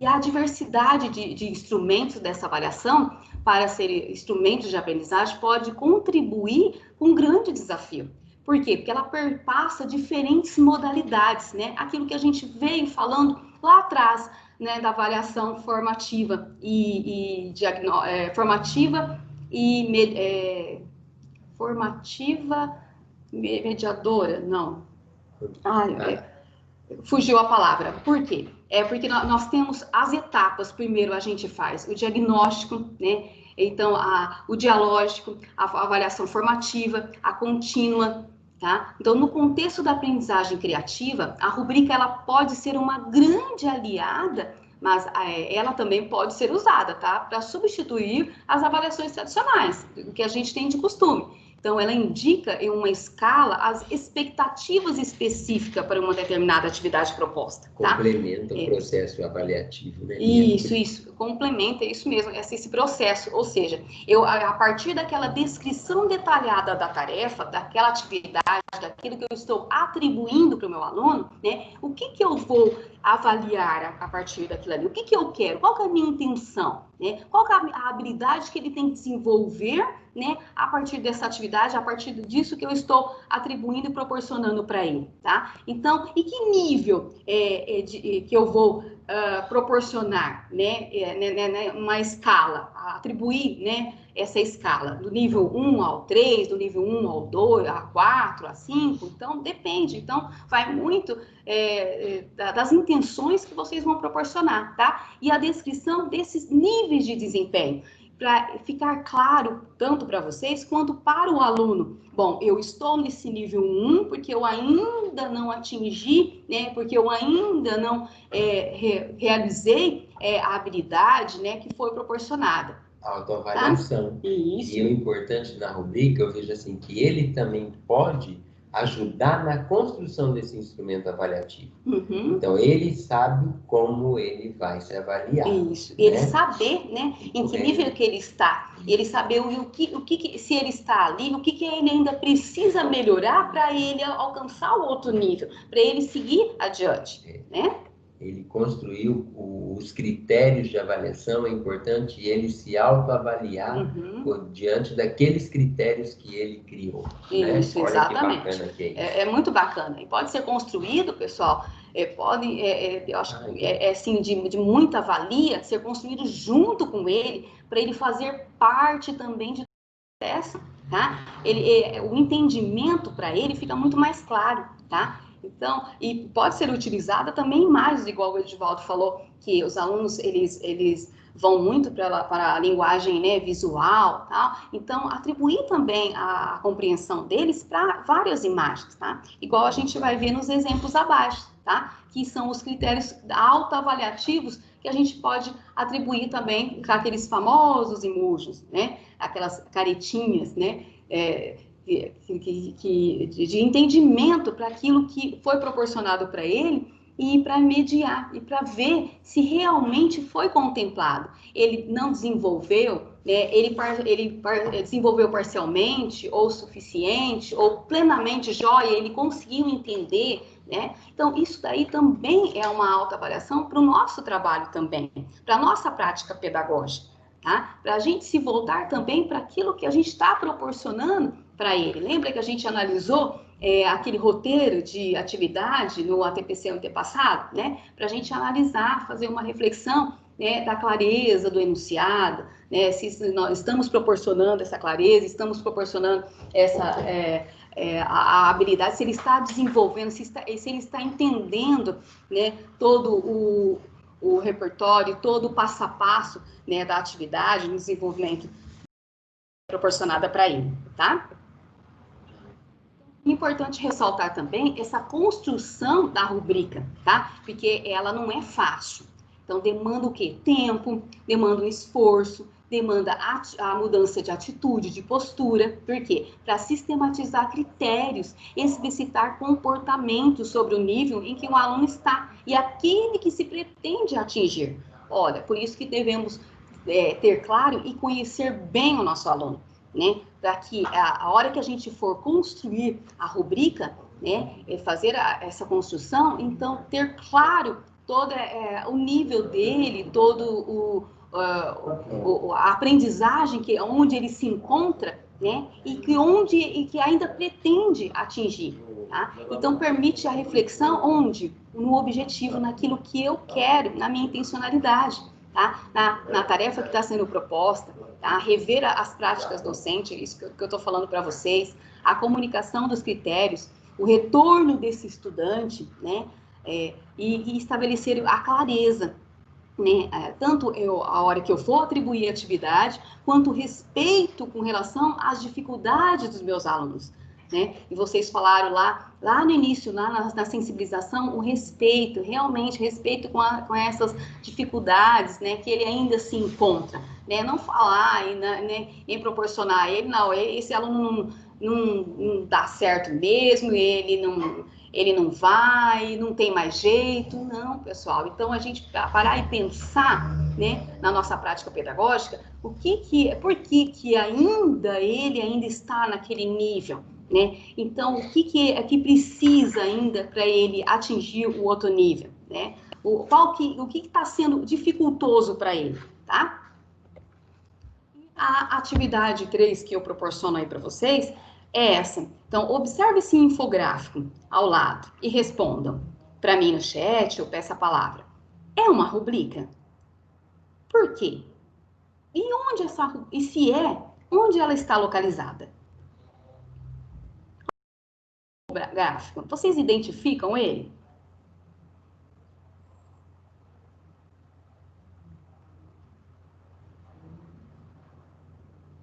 E a diversidade de instrumentos dessa avaliação, para serem instrumentos de aprendizagem, pode contribuir com um grande desafio. Por quê? Porque ela perpassa diferentes modalidades, né? Aquilo que a gente veio falando lá atrás, né, da avaliação formativa mediadora, não. Fugiu a palavra. Por quê? Porque nós temos as etapas. Primeiro a gente faz o diagnóstico, né? Então, o dialógico, a avaliação formativa, a contínua, tá? Então, no contexto da aprendizagem criativa, a rubrica ela pode ser uma grande aliada, mas ela também pode ser usada, tá? Para substituir as avaliações tradicionais, o que a gente tem de costume. Então, ela indica em uma escala as expectativas específicas para uma determinada atividade proposta. Tá? Complementa o processo avaliativo, né? Isso, complementa, isso mesmo, esse processo. Ou seja, a partir daquela descrição detalhada da tarefa, daquela atividade, daquilo que eu estou atribuindo para o meu aluno, né? O que eu vou avaliar a partir daquilo ali? O que eu quero? Qual que é a minha intenção? Né? Qual que é a habilidade que ele tem que desenvolver, né, a partir dessa atividade, a partir disso que eu estou atribuindo e proporcionando para ele, tá? Então, e que nível que eu vou proporcionar, né, uma escala, atribuir, né, essa escala, do nível 1 ao 3, do nível 1 ao 2, a 4, a 5, então depende, então vai muito das intenções que vocês vão proporcionar, tá? E a descrição desses níveis de desempenho, para ficar claro tanto para vocês quanto para o aluno. Bom, eu estou nesse nível 1 porque eu ainda não atingi, né, porque eu ainda não realizei a habilidade, né, que foi proporcionada. Autoavaliação. Tá? Isso. E o importante na rubrica, eu vejo assim, que ele também pode ajudar na construção desse instrumento avaliativo. Uhum. Então, ele sabe como ele vai se avaliar. Isso. Ele saber, né, em que nível que ele está. Ele saber se ele está ali, o que ele ainda precisa melhorar para ele alcançar o outro nível, para ele seguir adiante, né? Ele construiu os critérios de avaliação, é importante ele se autoavaliar diante daqueles critérios que ele criou. Isso, né? Olha exatamente. Que bacana que é isso. É muito bacana. E pode ser construído, pessoal, eu acho que assim, de muita valia, ser construído junto com ele, para ele fazer parte também de processo, tá? O entendimento para ele fica muito mais claro, tá? Então, e pode ser utilizada também imagens, igual o Edivaldo falou, que os alunos, eles vão muito para a linguagem, né, visual, tal. Então, atribuir também a compreensão deles para várias imagens, tá? Igual a gente vai ver nos exemplos abaixo, tá? Que são os critérios autoavaliativos que a gente pode atribuir também para aqueles famosos emojis, né? Aquelas caretinhas, né? De entendimento para aquilo que foi proporcionado para ele e para mediar, e para ver se realmente foi contemplado. Ele não desenvolveu, né, ele desenvolveu parcialmente, ou suficiente, ou plenamente jóia, ele conseguiu entender, né? Então, isso daí também é uma autoavaliação para o nosso trabalho também, para a nossa prática pedagógica, tá? Para a gente se voltar também para aquilo que a gente está proporcionando para ele. Lembra que a gente analisou aquele roteiro de atividade no ATPC antepassado, né? Para a gente analisar, fazer uma reflexão, né, da clareza do enunciado, né? Se nós estamos proporcionando essa clareza, estamos proporcionando a habilidade, se ele está desenvolvendo, se ele está entendendo, né, todo o repertório, todo o passo a passo, né, da atividade, no desenvolvimento proporcionada para ele, tá? Importante ressaltar também essa construção da rubrica, tá? Porque ela não é fácil. Então, demanda o quê? Tempo, demanda um esforço, demanda a mudança de atitude, de postura. Por quê? Para sistematizar critérios, explicitar comportamentos sobre o nível em que o aluno está e aquele que se pretende atingir. Olha, por isso que devemos ter claro e conhecer bem o nosso aluno, né? Para que a hora que a gente for construir a rubrica, né, fazer essa construção, então ter claro todo o nível dele, todo a aprendizagem onde ele se encontra, né, e que ainda pretende atingir, tá? Então permite a reflexão onde? No objetivo, naquilo que eu quero, na minha intencionalidade, tá? Na tarefa que está sendo proposta, tá? Rever as práticas docentes, isso que eu estou falando para vocês, a comunicação dos critérios, o retorno desse estudante, né? E estabelecer a clareza, né, tanto a hora que eu for atribuir atividade, quanto respeito com relação às dificuldades dos meus alunos, né? E vocês falaram lá no início, na sensibilização, o respeito, realmente respeito com essas dificuldades, né, que ele ainda se encontra, né? Não falar e né, nem proporcionar a ele, não, esse aluno não dá certo mesmo, ele não vai, não tem mais jeito, não, pessoal. Então, a gente parar e pensar, né, na nossa prática pedagógica, por que ainda ele ainda está naquele nível, né? Então, o que precisa ainda para ele atingir o outro nível, né? O que está sendo dificultoso para ele, tá? A atividade 3 que eu proporciono aí para vocês é essa. Então, observe esse infográfico ao lado e respondam para mim no chat ou peça a palavra. É uma rubrica? Por quê? E se é, onde ela está localizada? O gráfico, vocês identificam ele?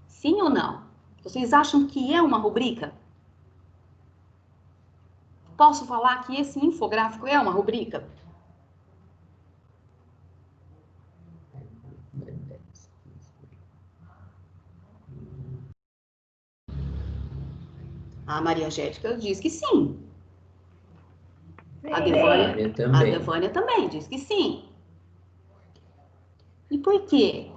Sim ou não? Vocês acham que é uma rubrica? Posso falar que esse infográfico é uma rubrica? A Maria Angélica diz que sim. A Devânia também diz que sim. E por quê?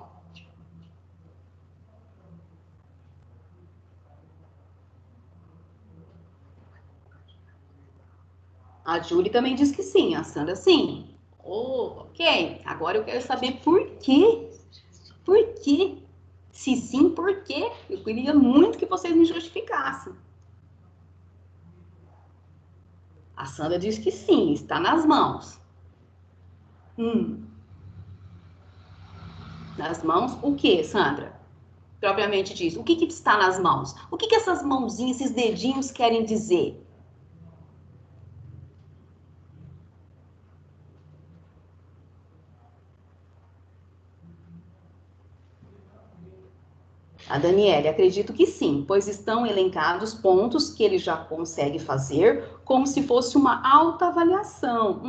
A Júlia também diz que sim, a Sandra sim. Oh, ok, agora eu quero saber por quê. Por quê? Se sim, por quê? Eu queria muito que vocês me justificassem. A Sandra diz que sim, está nas mãos. Nas mãos, o que, Sandra? Propriamente diz, o que está nas mãos? O que essas mãozinhas, esses dedinhos querem dizer? A Daniele, acredito que sim, pois estão elencados pontos que ele já consegue fazer, como se fosse uma autoavaliação.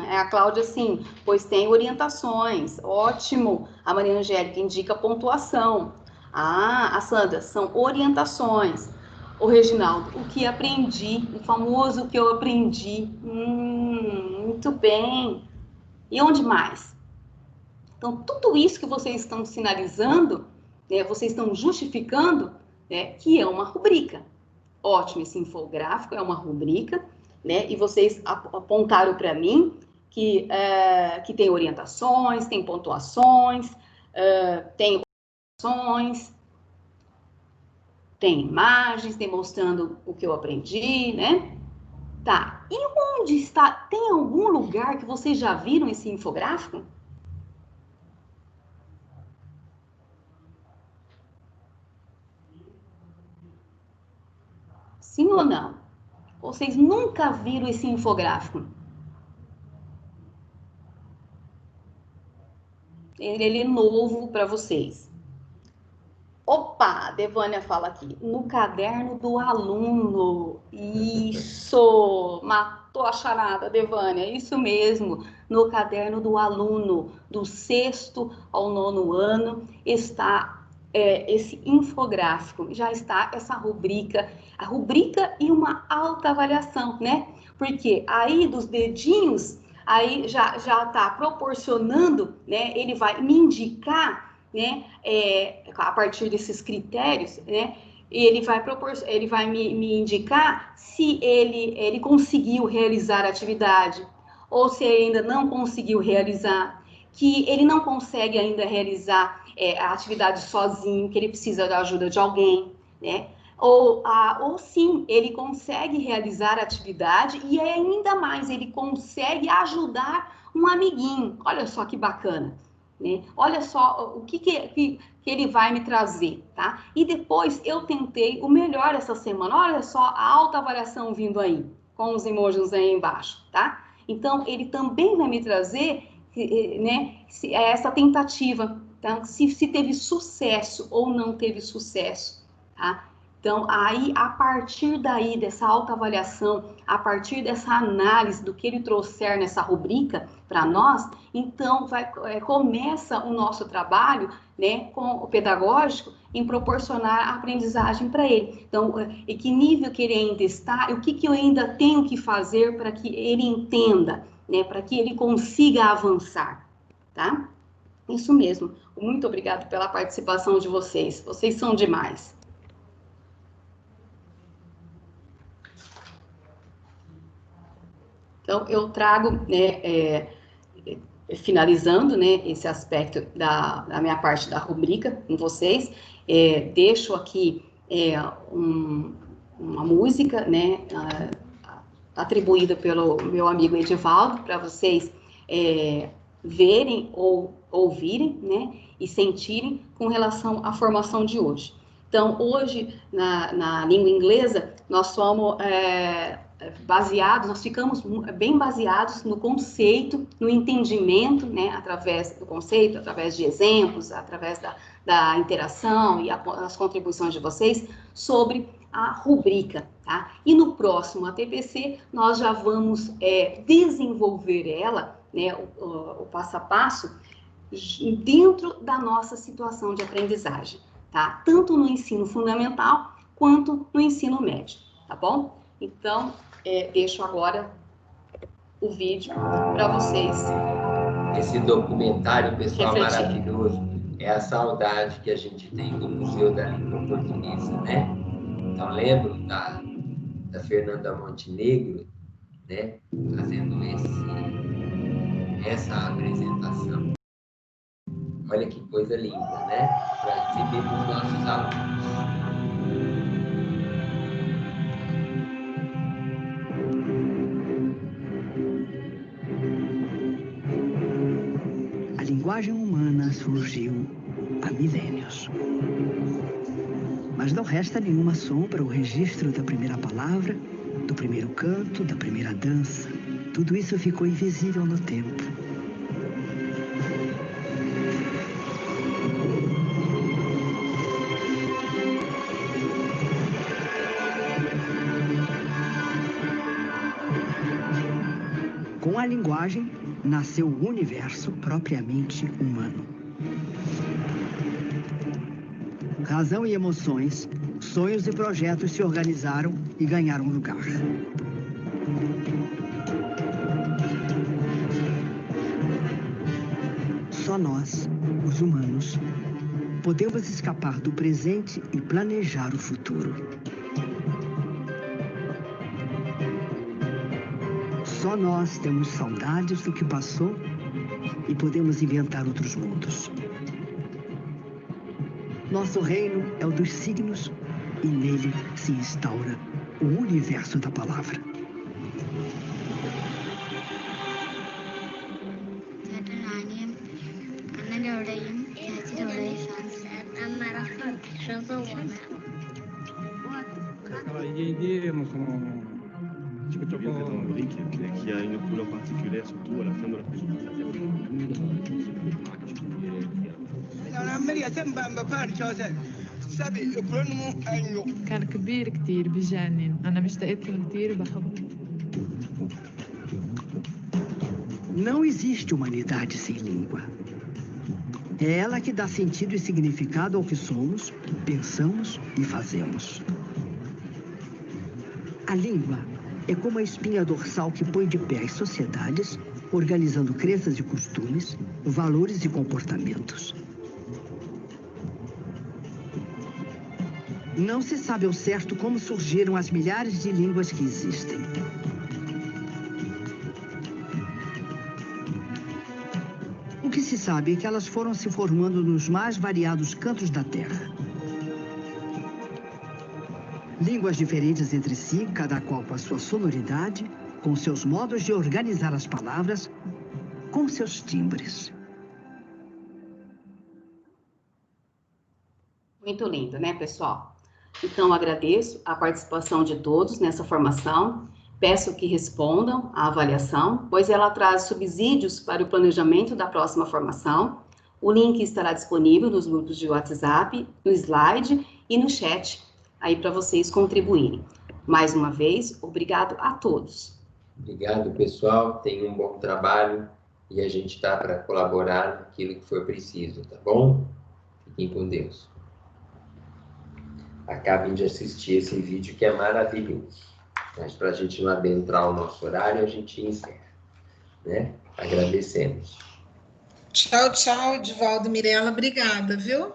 É a Cláudia, sim, pois tem orientações. Ótimo. A Maria Angélica indica pontuação. A Sandra, são orientações. O Reginaldo, o que aprendi, o famoso o que eu aprendi. Muito bem. E onde mais? Então, tudo isso que vocês estão sinalizando, né, vocês estão justificando, né, que é uma rubrica. Ótimo, esse infográfico é uma rubrica, né, e vocês apontaram para mim que tem orientações, tem pontuações, tem orientações, tem imagens demonstrando o que eu aprendi, né? Tá, e onde está? Tem algum lugar que vocês já viram esse infográfico? Sim ou não? Vocês nunca viram esse infográfico? Ele é novo para vocês. Opa, a Devânia fala aqui, no caderno do aluno. Isso, matou a charada, Devânia, isso mesmo. No caderno do aluno, do 6º ao 9º ano, está esse infográfico, já está essa rubrica, a rubrica e uma autoavaliação, né? Porque aí dos dedinhos, aí já está proporcionando, né? Ele vai me indicar, né? A partir desses critérios, né? Ele vai me indicar se ele conseguiu realizar a atividade ou se ele ainda não conseguiu realizar, que ele não consegue ainda realizar a atividade sozinho, que ele precisa da ajuda de alguém, né? Ou sim, ele consegue realizar a atividade e ainda mais, ele consegue ajudar um amiguinho. Olha só que bacana, né? Olha só o que ele vai me trazer, tá? E depois eu tentei o melhor essa semana. Olha só a autoavaliação vindo aí, com os emojis aí embaixo, tá? Então, ele também vai me trazer né, essa tentativa, tá? Se teve sucesso ou não teve sucesso, tá? Então, aí, a partir daí, dessa autoavaliação, a partir dessa análise do que ele trouxer nessa rubrica para nós, então, começa o nosso trabalho, né, com o pedagógico, em proporcionar a aprendizagem para ele. Então, em que nível que ele ainda está, e o que eu ainda tenho que fazer para que ele entenda, né, para que ele consiga avançar, tá? Isso mesmo. Muito obrigada pela participação de vocês. Vocês são demais. Então, eu trago, né, finalizando, né, esse aspecto da minha parte da rubrica com vocês, deixo aqui uma música, né, atribuída pelo meu amigo Edivaldo, para vocês verem ou ouvirem, né, e sentirem com relação à formação de hoje. Então, hoje, na língua inglesa, nós somos nós ficamos bem baseados no conceito, no entendimento, né, através do conceito, através de exemplos, através da interação e as contribuições de vocês sobre a rubrica, tá? E no próximo ATPC, nós já vamos desenvolver ela, né, o passo a passo, dentro da nossa situação de aprendizagem, tá? Tanto no ensino fundamental, quanto no ensino médio, tá bom? Então, deixo agora o vídeo para vocês. Esse documentário, pessoal, refletir. maravilhoso. É a saudade que a gente tem do Museu da Língua Portuguesa, né? Então, lembro da Fernanda Montenegro, né? Fazendo essa apresentação. Olha que coisa linda, né? Para receber os nossos alunos. A linguagem humana surgiu há milênios. Mas não resta nenhuma sombra o registro da primeira palavra, do primeiro canto, da primeira dança. Tudo isso ficou invisível no tempo. Com a linguagem, nasceu o universo propriamente humano. Razão e emoções, sonhos e projetos se organizaram e ganharam lugar. Só nós, os humanos, podemos escapar do presente e planejar o futuro. Só nós temos saudades do que passou e podemos inventar outros mundos. Nosso reino é o dos signos e nele se instaura o universo da palavra. Tu viens que dans le brique, qui a une couleur particulière, surtout à la fin de la présentation. كان كبير كتير بجنن أنا مشتاقت له كتير بحبه. Não existe humanidade sem língua. É ela que dá sentido e significado ao que somos, pensamos e fazemos. A língua é como a espinha dorsal que põe de pé as sociedades, organizando crenças e costumes, valores e comportamentos. Não se sabe ao certo como surgiram as milhares de línguas que existem. O que se sabe é que elas foram se formando nos mais variados cantos da Terra. Línguas diferentes entre si, cada qual com a sua sonoridade, com seus modos de organizar as palavras, com seus timbres. Muito lindo, né, pessoal? Então, agradeço a participação de todos nessa formação. Peço que respondam à avaliação, pois ela traz subsídios para o planejamento da próxima formação. O link estará disponível nos grupos de WhatsApp, no slide e no chat, aí para vocês contribuírem. Mais uma vez, obrigado a todos. Obrigado, pessoal. Tenham um bom trabalho e a gente está para colaborar naquilo que for preciso, tá bom? Fiquem com Deus. Acabem de assistir esse vídeo que é maravilhoso. Mas para a gente não adentrar o nosso horário, a gente encerra, né? Agradecemos. Tchau, tchau, Edivaldo, Mirela, obrigada, viu?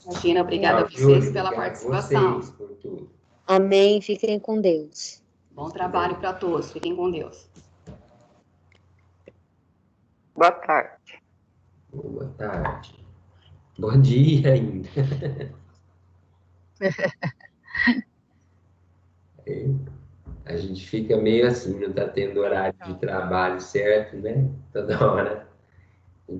Imagina, obrigada a vocês pela participação. Vocês por tudo. Amém, fiquem com Deus. Bom trabalho para todos, fiquem com Deus. Boa tarde. Boa tarde. Bom dia ainda. A gente fica meio assim, não está tendo horário de trabalho certo, né? Toda hora